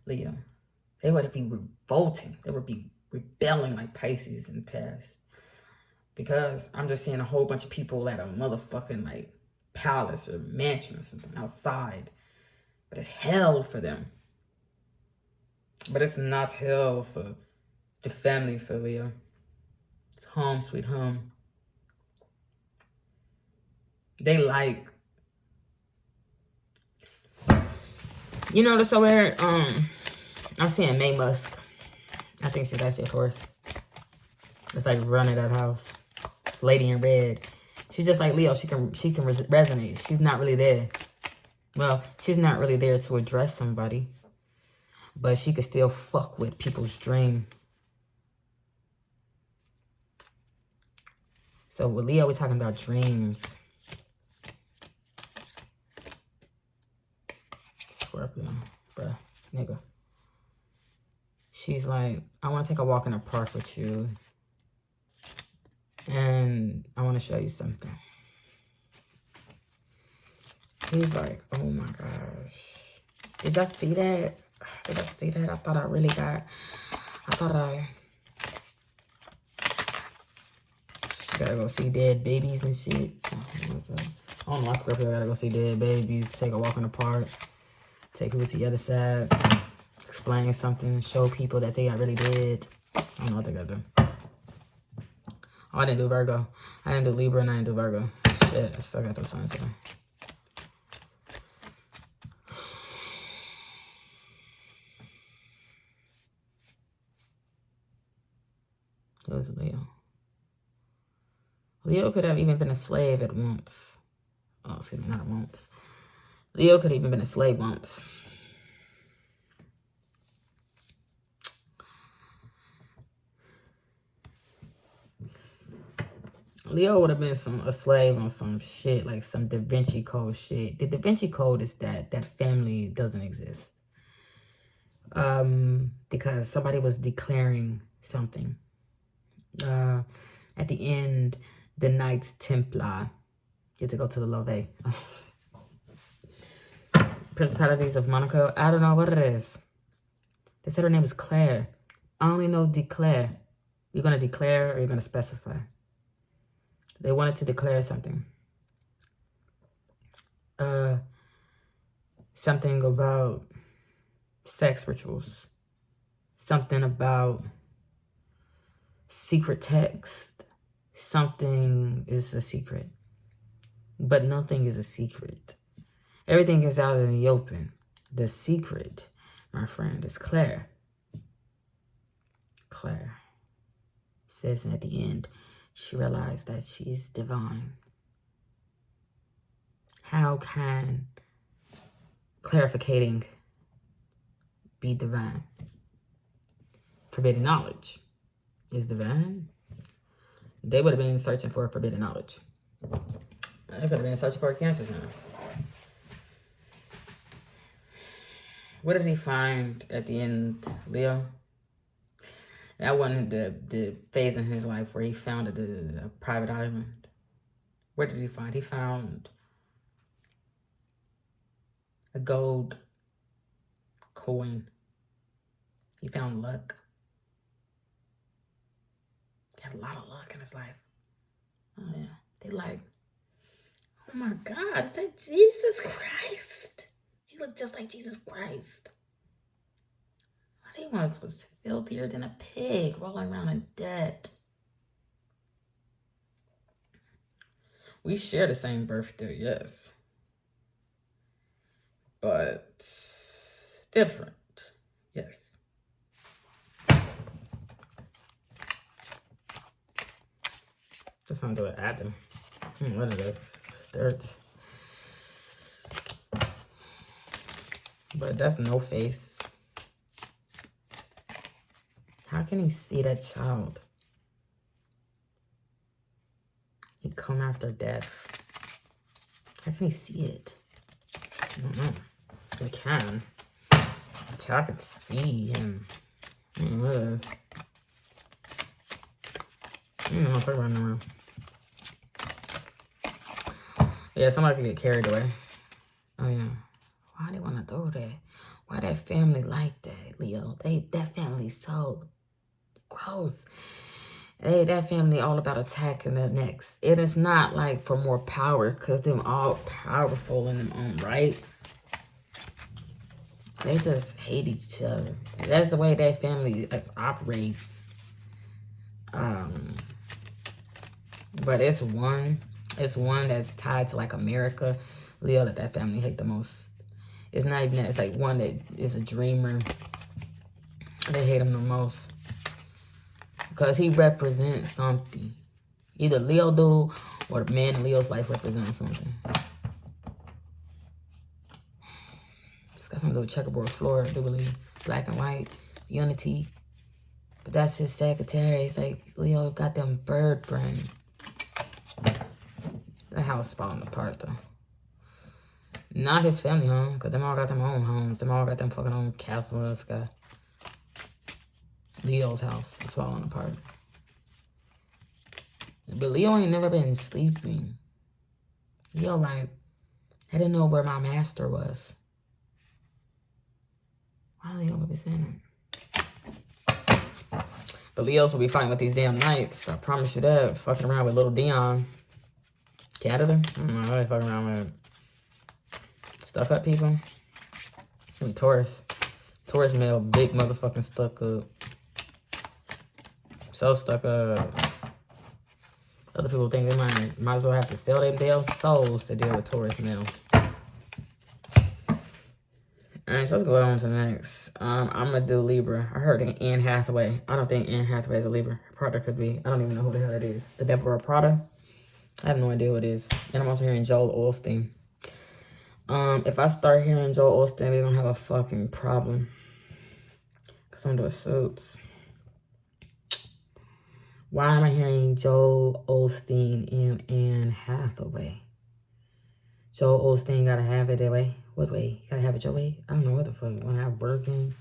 Leo, they would be revolting. They would be rebelling like Pisces in the past. Because I'm just seeing a whole bunch of people at a motherfucking like palace or mansion or something outside. But it's hell for them. But it's not hell for the family for Leo. It's home, sweet home. They like, you know, so where I'm seeing May Musk. I think she's actually a Taurus. It's like running that house. This lady in red. She's just like Leo. She can resonate. She's not really there. Well, she's not really there to address somebody. But she could still fuck with people's dream. So with Leo, we're talking about dreams. Scorpio, bruh, nigga. She's like, I want to take a walk in the park with you. And I want to show you something. He's like, oh my gosh. Did y'all see that? Did I see that? I thought she gotta go see dead babies and shit. I don't know why Scorpio gotta go see dead babies, take a walk in the park, take people to the other side, explain something, show people that they really did. I don't know what they gotta do. Oh, I didn't do Virgo. I didn't do Libra and I didn't do Virgo. Shit, I still got those signs today. It was Leo. Leo could have even been a slave at once. Oh, excuse me, not at once. Leo could have even been a slave once. Leo would have been a slave on some shit, like some Da Vinci Code shit. The Da Vinci Code is that family doesn't exist. Because somebody was declaring something. At the end, the Knights Templar get to go to the Love. Principalities of Monaco. I don't know what it is. They said her name is Claire. I only know declare. You're going to declare or you're going to specify. They wanted to declare something. Something about sex rituals. Something about secret text. Something is a secret. But nothing is a secret. Everything is out in the open. The secret, my friend, is Claire. Claire says, and at the end, she realized that she is divine. How can clarificating be divine? Forbidden knowledge is divine. They would have been searching for forbidden knowledge. They could have been searching for a cancer center. What did he find at the end, Leo? That wasn't the phase in his life where he founded a private island. What did he find? He found a gold coin. He found luck. Got a lot of luck in his life. Oh yeah. They like, oh my God, is that Jesus Christ? He looked just like Jesus Christ. What he was filthier than a pig rolling around in debt. We share the same birthday, yes. But different, yes. Just gonna do it at them. What is this? Starts. But that's no face. How can he see that child? He come after death. How can he see it? I don't know. He can. The child can see him. What is this? I'm not talking about no. Yeah, somebody could get carried away. Oh yeah. Why they want to do that? Why that family like that, Leo? That family's so gross. That family all about attacking the next. It is not like for more power, because them all powerful in their own rights. They just hate each other. That's the way that family operates. But it's one that's tied to like America, Leo, that family hate the most. It's not even that. It's like one that is a dreamer. They hate him the most because he represents something. Either Leo do or the man in Leo's life represents something. It's got something to do with checkerboard floor, I do believe. Black and white, unity. But that's his secretary. It's like Leo got them bird brain. The house falling apart though. Not his family home, because them all got them own homes. Them all got them fucking own castles in the sky. Leo's house is falling apart. But Leo ain't never been sleeping. Leo like, I didn't know where my master was. Why Leo would be saying that? But Leos will be fighting with these damn knights. I promise you that. Fucking around with little Dion. Canada? I don't know. They fucking around with stuck up people. And Taurus. Taurus male, big motherfucking stuck up. So stuck up. Other people think they might as well have to sell their souls to deal with Taurus male. Alright, so let's go on to the next. I'm gonna do Libra. I heard Anne Hathaway. I don't think Anne Hathaway is a Libra. Prada could be. I don't even know who the hell that is. The Deborah Prada? I have no idea who it is. And I'm also hearing Joel Osteen. If I start hearing Joel Osteen, we're gonna have a fucking problem. Because I'm doing suits. Why am I hearing Joel Osteen and Anne Hathaway? Joel Osteen gotta have it that way. What way? Gotta have it your way? I don't know what the fuck. When I have Birkin.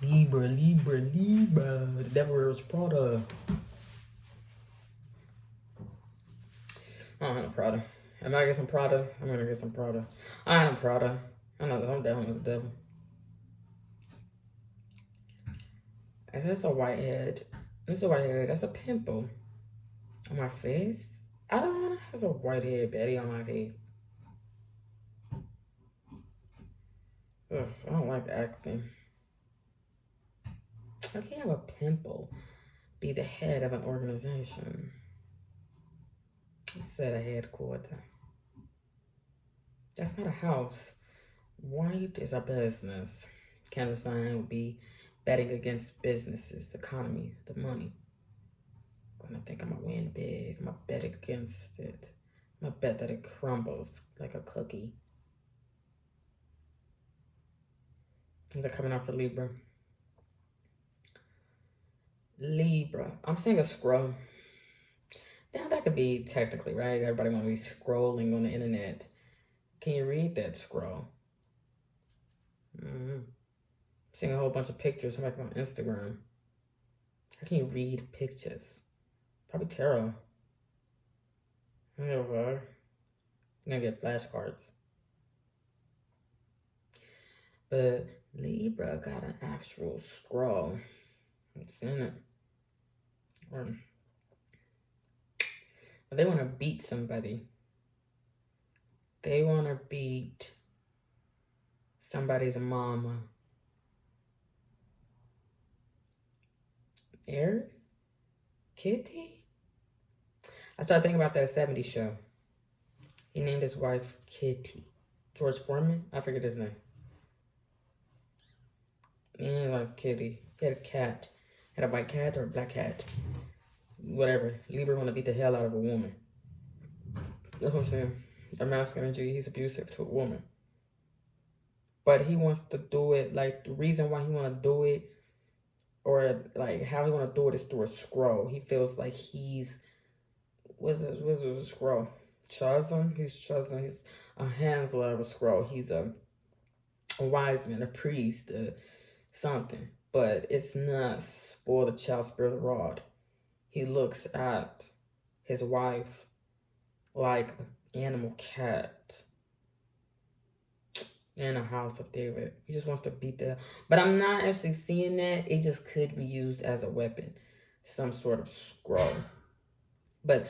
Libra. The Deborah's Prada. I don't have no Prada. Am I gonna get some Prada? I'm gonna get some Prada. I ain't no Prada. I'm down with the devil. Is this a whitehead? It's a whitehead. That's a pimple on my face. I don't want to have a whitehead Betty on my face. Ugh, I don't like acting. I can't have a pimple be the head of an organization. I said a headquarter. That's not a house. White is a business. Cancer sign would be betting against businesses, the economy, the money. When I think I'm gonna win big, I'm gonna bet against it. I'm gonna bet that it crumbles like a cookie. Things are coming out for Libra. Libra. I'm saying a scroll. Now that could be technically, right? Everybody want to be scrolling on the internet. Can you read that scroll? Seeing a whole bunch of pictures like on Instagram. How can you read pictures? Probably tarot. Whatever. I'm gonna get flashcards. But Libra got an actual scroll. I've seen it. Or They want to beat somebody. They want to beat somebody's mama. Aries? Kitty? I started thinking about that 70s show. He named his wife Kitty. George Foreman? I forget his name. He named his wife Kitty. He had a cat. Had a white cat or a black cat. Whatever. Libra want to beat the hell out of a woman. That's what I'm saying. A masculine energy, he's abusive to a woman. But he wants to do it, like, the reason why he want to do it, or, like, how he want to do it is through a scroll. He feels like he's, what's a scroll? Chosen? He's chosen. He's a handler of a scroll. He's a wise man, a priest, something. But it's not spoil the child, spare the rod. He looks at his wife like an animal cat in a house of David. He just wants to beat the... But I'm not actually seeing that. It just could be used as a weapon. Some sort of scroll. But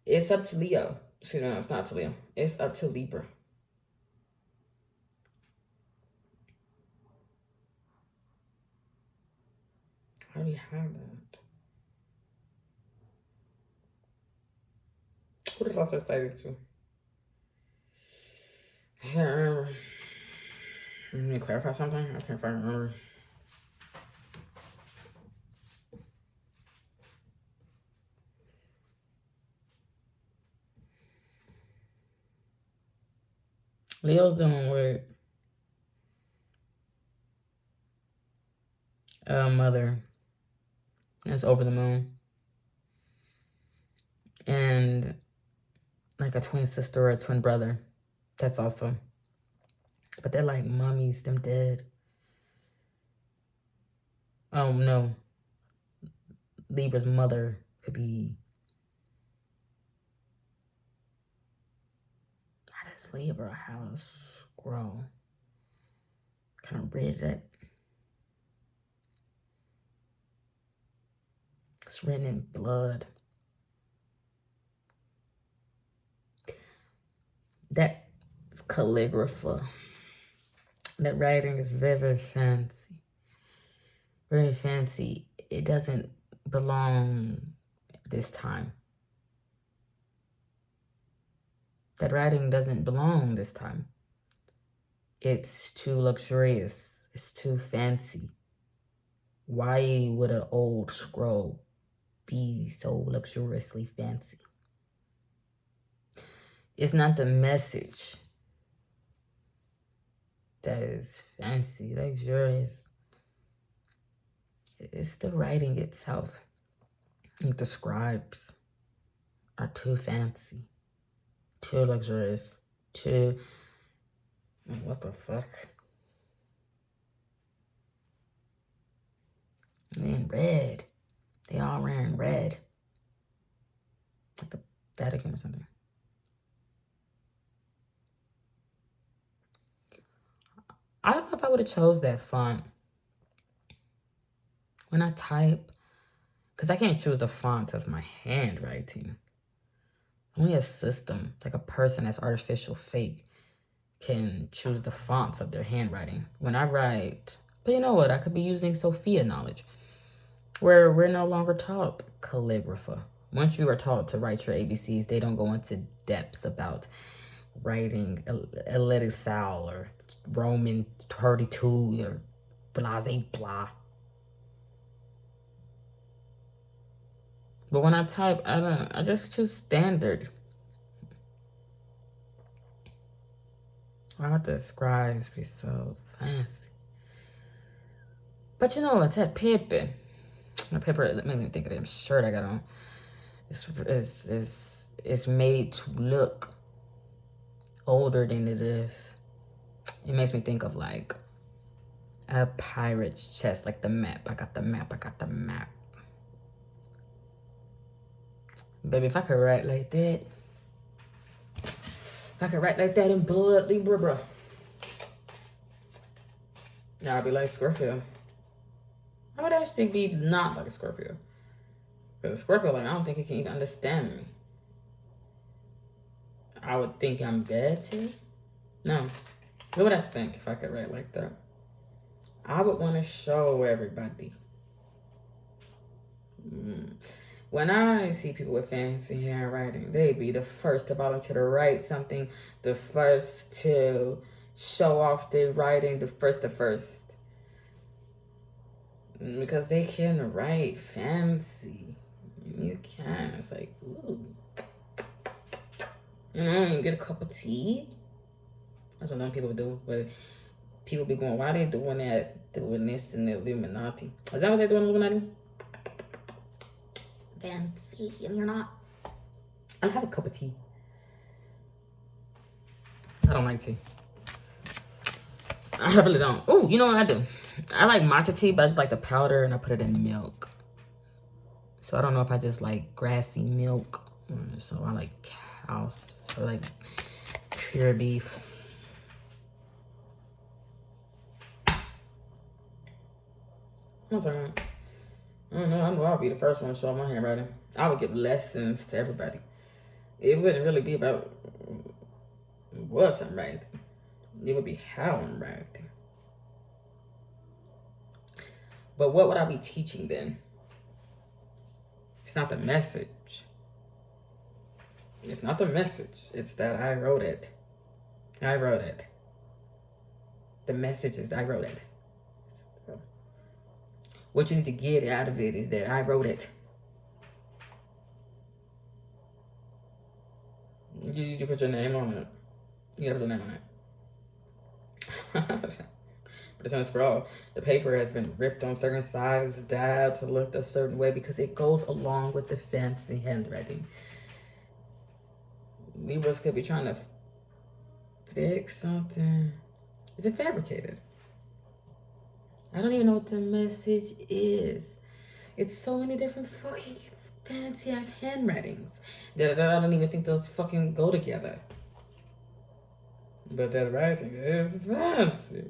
it's up to Leo. Excuse me, no, it's not to Leo. It's up to Libra. How do you have that? Who did I start citing to? I can't remember. Let me clarify something. I can't find remember. Leo's dealing with a mother that's over the moon. And like a twin sister or a twin brother. That's awesome. But they're like mummies, them dead. Oh no. Libra's mother could be... How does Libra have a scroll? Kind of read it. It's written in blood. That's calligrapher. That writing is very, very fancy. Very fancy. It doesn't belong this time. That writing doesn't belong this time. It's too luxurious. It's too fancy. Why would an old scroll be so luxuriously fancy? It's not the message that is fancy, luxurious. It's the writing itself. Like the scribes are too fancy, too luxurious, too... What the fuck? They're in red. They all wearing red. Like the Vatican or something. I don't know if I would have chose that font. When I type, because I can't choose the font of my handwriting. Only a system, like a person that's artificial fake, can choose the fonts of their handwriting. When I write, but you know what? I could be using Sophia knowledge, where we're no longer taught calligraphy. Once you are taught to write your ABCs, they don't go into depths about writing Elizal or Roman 32 or blase blah. But when I type, I just choose standard. Why would the scribes be so fancy? But you know what's that paper? The paper made me think of that shirt I got on. It's made to look older than it is. It makes me think of like a pirate's chest, like the map. I got the map. Baby, if I could write like that, in blood, Libra, bro. Now I'd be like Scorpio. I would actually be not like a Scorpio. Because Scorpio, like, I don't think he can even understand me. I would think I'm better. No. What would I think if I could write like that? I would want to show everybody. When I see people with fancy handwriting, they be the first to volunteer to write something, the first to show off their writing, the first. Because they can write fancy. You can. It's like, ooh. You know, you get a cup of tea. That's what some people do. But people be going, why are they doing that? Doing this in the Illuminati. Is that what they're doing in the Illuminati? Fancy, and you're not. I don't have a cup of tea. I don't like tea. I really don't. Oh, you know what I do? I like matcha tea, but I just like the powder and I put it in milk. So I don't know if I just like grassy milk. So I like cows. I like pure beef. I'm talking. I don't know. I know I'll be the first one to show my handwriting. I would give lessons to everybody. It wouldn't really be about what I'm writing. It would be how I'm writing. But what would I be teaching then? It's not the message. It's not the message. It's that I wrote it. I wrote it. The message is I wrote it. What you need to get out of it is that I wrote it. You put your name on it. You gotta put your name on it. But it's on a scroll. The paper has been ripped on certain sides, dyed to look a certain way because it goes along with the fancy handwriting. Libras could be trying to fix something. Is it fabricated? I don't even know what the message is. It's so many different fucking fancy ass handwritings that I don't even think those fucking go together. But that writing is fancy.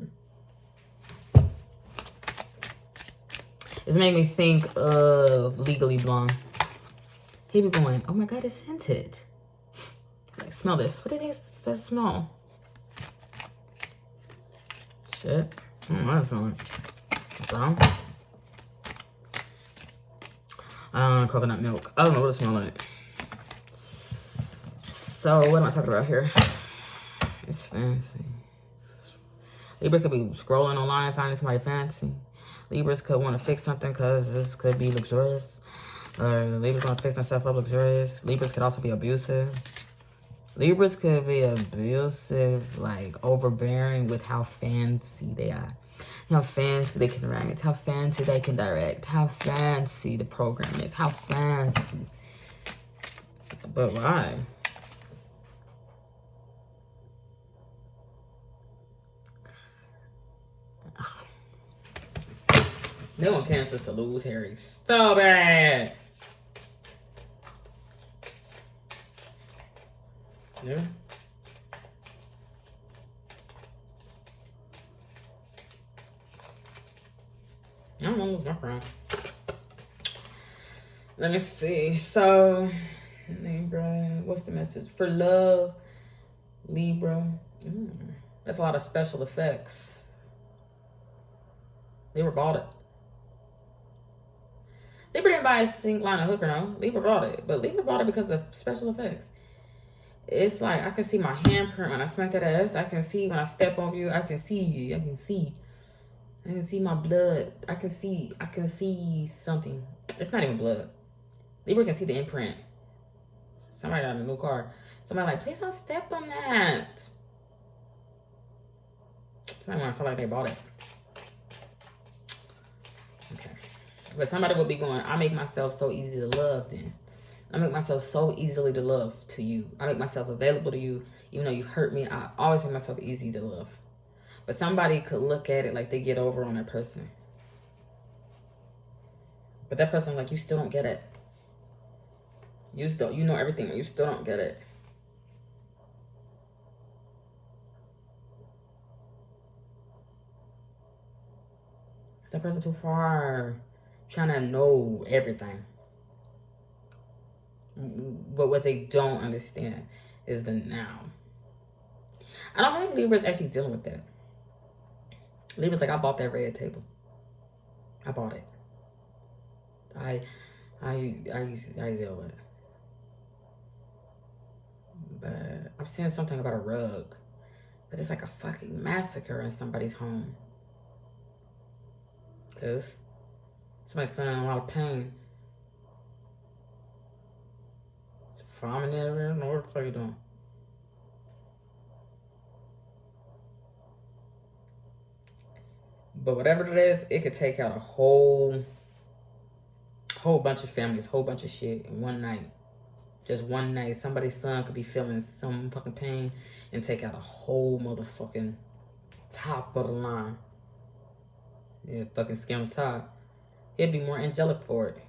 It's made me think of Legally Blonde. He be going, oh my god, it's scented. Like, smell this. What do you think that smell? Shit. I don't know what it smells like. Brown? Coconut milk. I don't know what it smells like. So, what am I talking about here? It's fancy. Libra could be scrolling online, finding somebody fancy. Libras could want to fix something because this could be luxurious. Libras want to fix themselves up luxurious. Libras could also be abusive. Libras could be abusive, like overbearing with how fancy they are. How fancy they can write. How fancy they can direct. How fancy the program is. How fancy. But why? They want Cancers to lose Harry so bad. Yeah. I don't know what's my crown. Let me see. So, Libra, what's the message? For love, Libra. That's a lot of special effects. Libra bought it. Libra didn't buy a single line of hooker, no. Libra bought it. But Libra bought it because of the special effects. It's like I can see my handprint when I smack that ass. I can see when I step on you. I can see. I can see my blood. I can see something. It's not even blood. Libra can see the imprint. Somebody got a new car. Somebody like, please don't step on that. Somebody want to feel like they bought it. Okay. But somebody would be going, I make myself so easy to love then. I make myself so easily to love to you. I make myself available to you. Even though you hurt me, I always make myself easy to love. But somebody could look at it like they get over on that person. But that person, like, you still don't get it. You know everything, but you still don't get it. That person too far, trying to know everything. But what they don't understand is the now. I don't think Libra's actually dealing with that. Libra's like, I bought that red table. I bought it. I deal with it. But I'm seeing something about a rug. But it's like a fucking massacre in somebody's home. Because somebody's in a lot of pain. Farming everywhere? No, what the fuck are you doing? But whatever it is, it could take out a whole bunch of families, whole bunch of shit in one night. Just one night. Somebody's son could be feeling some fucking pain and take out a whole motherfucking top of the line. Yeah, fucking skim top. He'd be more angelic for it.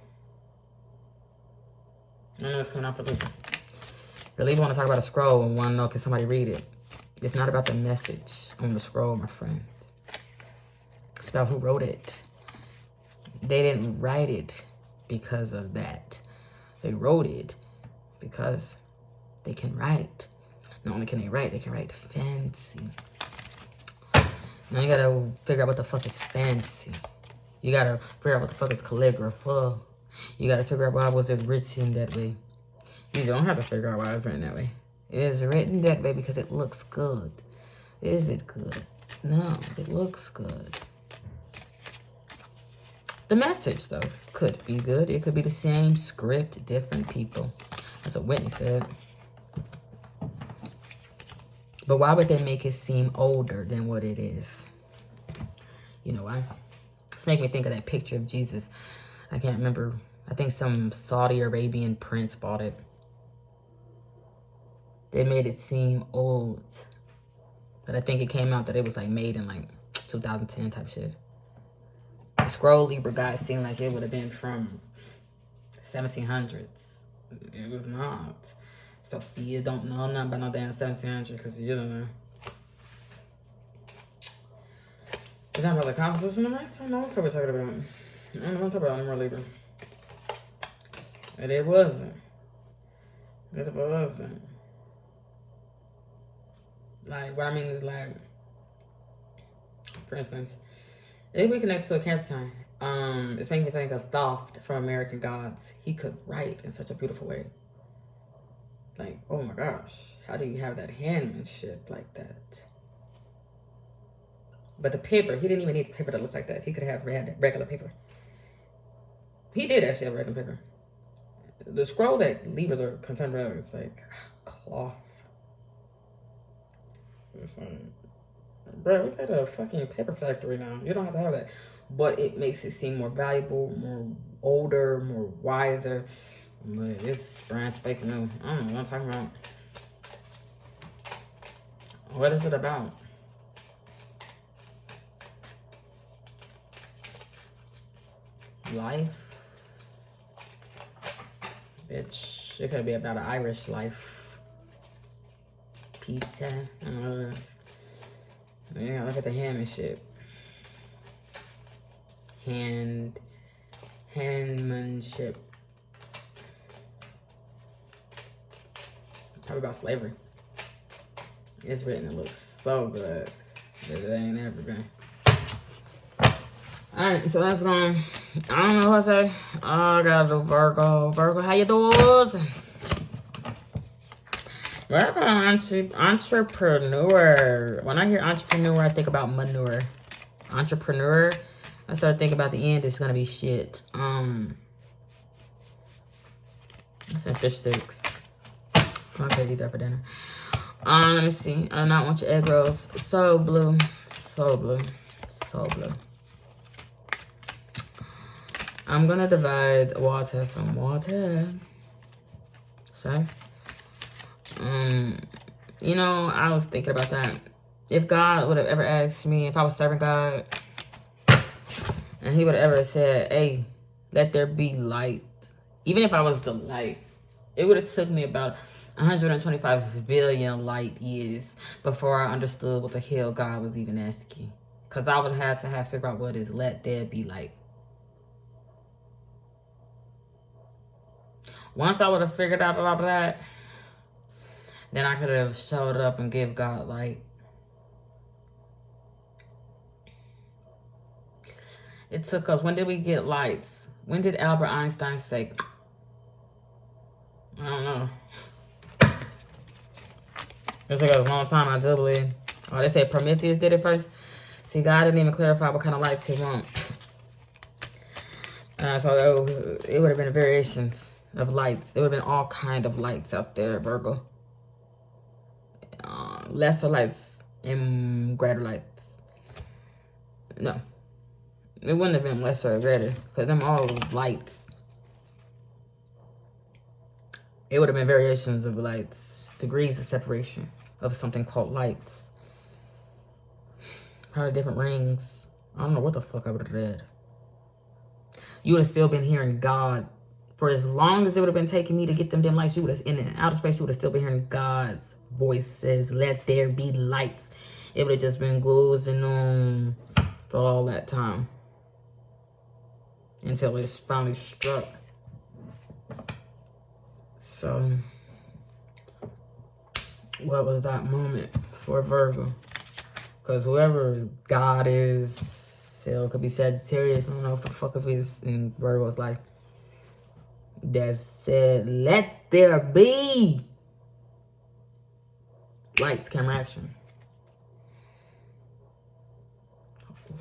I know it's coming out for Libra. The Libra want to talk about a scroll and want to know, can somebody read it? It's not about the message on the scroll, my friend. It's about who wrote it. They didn't write it because of that. They wrote it because they can write. Not only can they can write fancy. Now you gotta figure out what the fuck is fancy. You gotta figure out what the fuck is calligraphy. You gotta figure out why was it written that way. You don't have to figure out why it's written that way. It is written that way because it looks good. Is it good? No, it looks good. The message, though, could be good. It could be the same script, different people. That's what Whitney said. But why would they make it seem older than what it is? You know why? It's making me think of that picture of Jesus. I can't remember. I think some Saudi Arabian prince bought it. They made it seem old. But I think it came out that it was like made in like 2010 type shit. The scroll Libra guy seemed like it would have been from 1700s. It was not. Sophia don't know nothing about no damn 1700s because you don't know. We're talking about the Constitution tonight? I don't know what we're talking about. I don't know what I'm talking about anymore, Libra. And it wasn't. It wasn't. Like, what I mean is like, for instance, if we connect to a Cancer sign, it's making me think of Thoth from American Gods. He could write in such a beautiful way. Like, oh my gosh, how do you have that handmanship like that? But the paper, he didn't even need the paper to look like that. He could have had regular paper. He did actually have regular paper. The scroll that Libras are concerned about is like cloth. It's like, bro, we got a fucking paper factory now. You don't have to have that. But it makes it seem more valuable, more older, more wiser. But it's brand spanking new. I don't know what I'm talking about. What is it about? Life? Bitch, it could be about an Irish life. Pizza. I don't know. Yeah, look at the handmanship. Handmanship. Probably about slavery. It's written, it looks so good. But it ain't ever been. Alright, so that's going. I don't know what to say. I gotta do Virgo. Virgo, how you doing? Virgo, entrepreneur. When I hear entrepreneur, I think about manure. Entrepreneur, I start thinking about the end. It's gonna be shit. Some fish sticks. Okay, eat that for dinner. Let me see. I do not want your egg rolls. So blue. So blue. So blue. I'm gonna divide water from water. So, you know, I was thinking about that. If God would have ever asked me, if I was serving God, and he would have ever said, hey, let there be light. Even if I was the light, it would have took me about 125 billion light years before I understood what the hell God was even asking. Because I would have to figure out what is let there be light. Once I would have figured out all that, then I could have showed up and give God light. It took us, when did we get lights? When did Albert Einstein say? I don't know. It took us a long time, I do believe. Oh, they said Prometheus did it first. See, God didn't even clarify what kind of lights he want. So it would have been variations of lights. There would have been all kind of lights out there, Virgo. Lesser lights and greater lights. No. It wouldn't have been lesser or greater, because them all lights. It would have been variations of lights, degrees of separation of something called lights. Probably different rings. I don't know what the fuck I would have read. You would have still been hearing God. For as long as it would have been taking me to get them dim lights, you would have, in outer space, you would have still been hearing God's voices. Let there be lights. It would have just been goozing on for all that time. Until it finally struck. So, what was that moment for Virgo? Because whoever God is, it could be Sagittarius, I don't know if the fuck if it's in Virgo's life, that said, let there be lights, camera, action.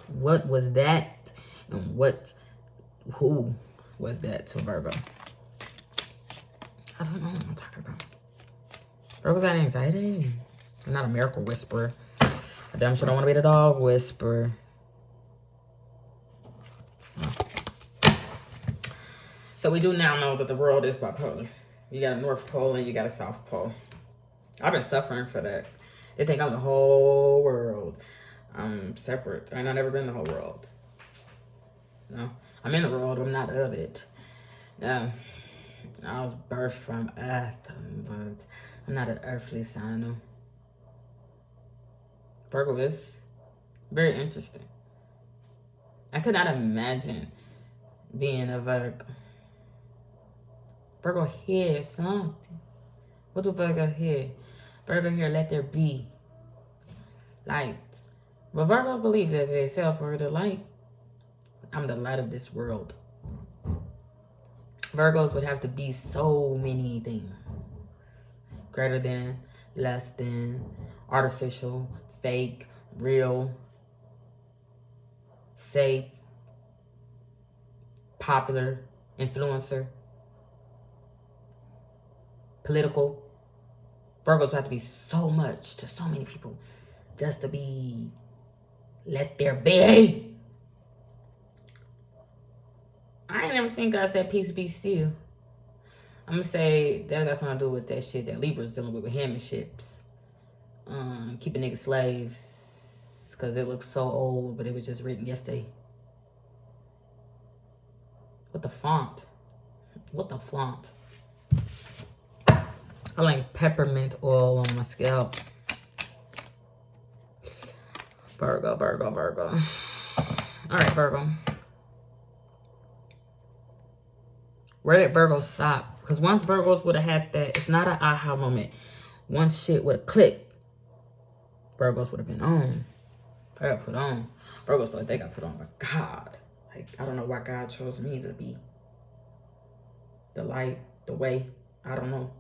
What was that? And who was that to Virgo? I don't know what I'm talking about. Virgo's got anxiety. I'm not a miracle whisperer. I damn sure don't want to be the dog whisperer. So we do now know that the world is bipolar. You got a North Pole and you got a South Pole. I've been suffering for that. They think I'm the whole world. I'm separate. I've never been the whole world. No, I'm in the world, but I'm not of it. I was birthed from Earth, but I'm not an earthly sign. No. Virgo is very interesting. I could not imagine being a Virgo. Virgo hears something. What do Virgo hear? Virgo hear, let there be lights. But Virgo believes that they self are the light. I'm the light of this world. Virgos would have to be so many things. Greater than, less than, artificial, fake, real, safe, popular, influencer, political. Virgos have to be so much to so many people just to be let there be. I ain't never seen God say peace be still. I'm gonna say that got something to do with that shit that Libra's dealing with handmanships. Keeping niggas slaves because it looks so old, but it was just written yesterday. What the font? What the font? I like peppermint oil on my scalp. Virgo, Virgo, Virgo. All right, Virgo. Where did Virgo stop? Because once Virgos would have had that, it's not an aha moment. Once shit would have clicked, Virgos would have been on. They got put on. Virgos feel like they got put on by God. Like, I don't know why God chose me to be the light, the way. I don't know.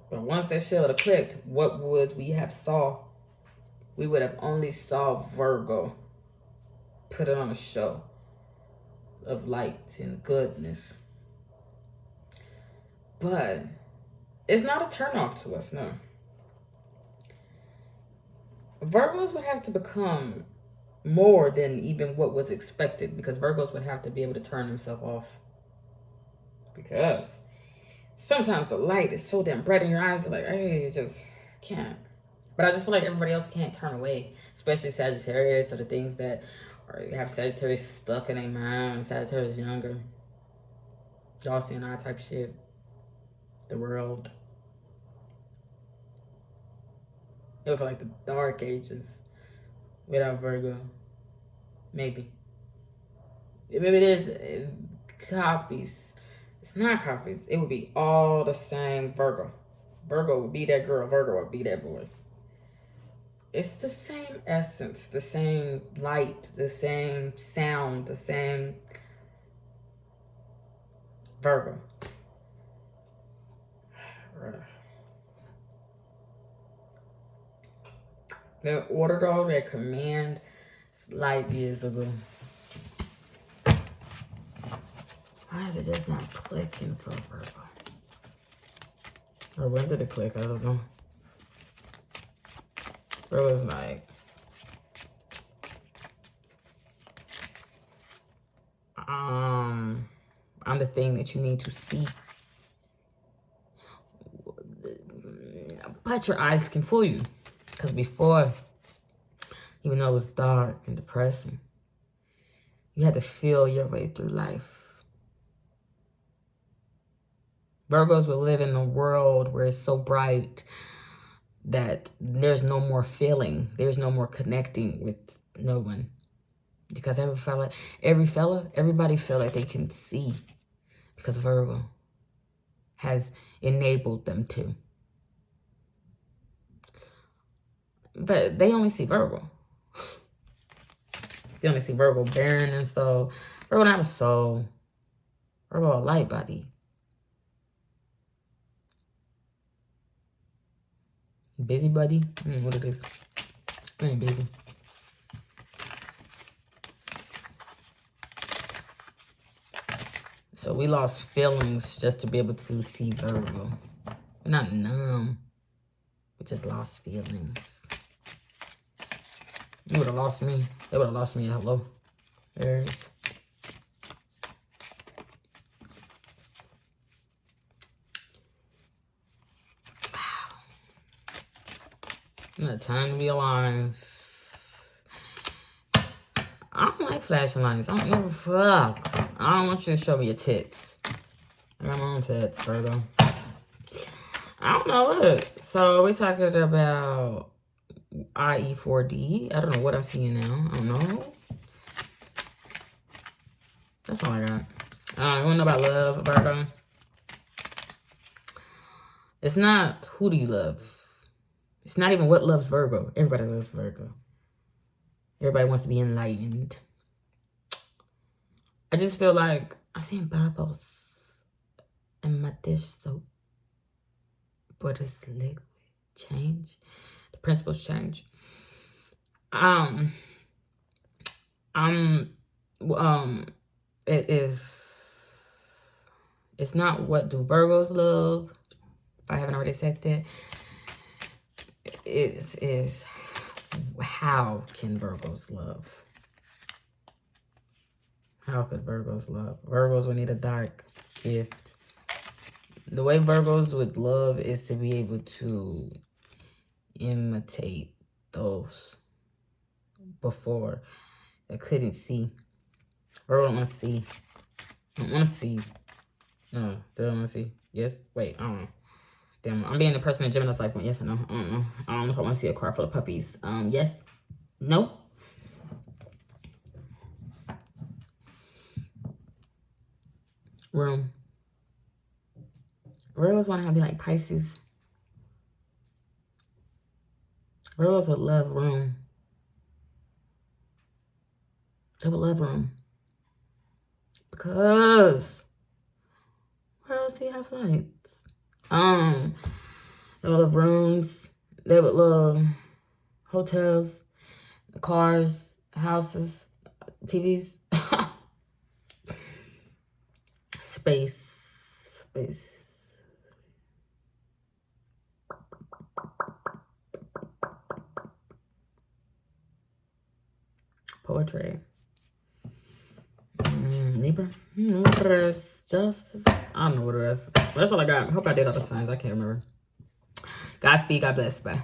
But once that shit would have clicked, what would we have saw? We would have only saw Virgo put it on a show of light and goodness. But it's not a turnoff to us, no. Virgos would have to become more than even what was expected, because Virgos would have to be able to turn themselves off. Because sometimes the light is so damn bright in your eyes, like, hey, you just can't. But I just feel like everybody else can't turn away, especially Sagittarius or the things that have Sagittarius stuck in their mind. Sagittarius younger. Y'all seeing our type shit. The world. It would feel like the dark ages without Virgo. Maybe. Maybe there's copies, It's not copies. It would be all the same Virgo. Virgo would be that girl. Virgo would be that boy. It's the same essence, the same light, the same sound, the same Virgo. The order though, that command, light years ago. Why is it just not clicking for Virgo? Or when did it click? I don't know. Virgo's like, I'm the thing that you need to see. But your eyes can fool you. Because before, even though it was dark and depressing, you had to feel your way through life. Virgos will live in a world where it's so bright that there's no more feeling. There's no more connecting with no one. Because everybody feel like they can see. Because Virgo has enabled them to. But they only see Virgo. They only see Virgo barren and soul. Virgo don't have a soul. Virgo a light body. Busybody? What it is? I ain't busy. So we lost feelings just to be able to see Virgo. We're not numb. We just lost feelings. You would have lost me. They would have lost me at hello. Aries. Wow. Time to be alive. I don't like flashing lights. I don't give a fuck. I don't want you to show me your tits. I got my own tits, Virgo. I don't know what. So we're talking about IE4D. I don't know what I'm seeing now. I don't know. That's all I got. You want to know about love, Virgo? It's not who do you love. It's not even what loves Virgo. Everybody loves Virgo. Everybody wants to be enlightened. I just feel like I seen bubbles in my dish soap. But it's liquid. Change. The principles change. It's not what do Virgos love. If I haven't already said that. It is how can Virgos love? How could Virgos love? Virgos would need a dark gift. The way Virgos would love is to be able to imitate those before I couldn't see. Virgo don't want to see. Don't want to see. No, they don't want to see. Yes? Wait, I don't know. Damn, I'm being the person in Gemini's life. Yes or no? I don't know. I don't know if I want to see a car full of puppies. Yes? No? Room. Virgos want to be like Pisces. Virgos would love room. They would love room. Because where else do you have lights? They would love rooms. They would love hotels, cars, houses, TVs. Space. Poetry. Libra. Justice. I don't know what it is. That's all I got. I hope I did all the signs. I can't remember. Godspeed. God bless. Bye.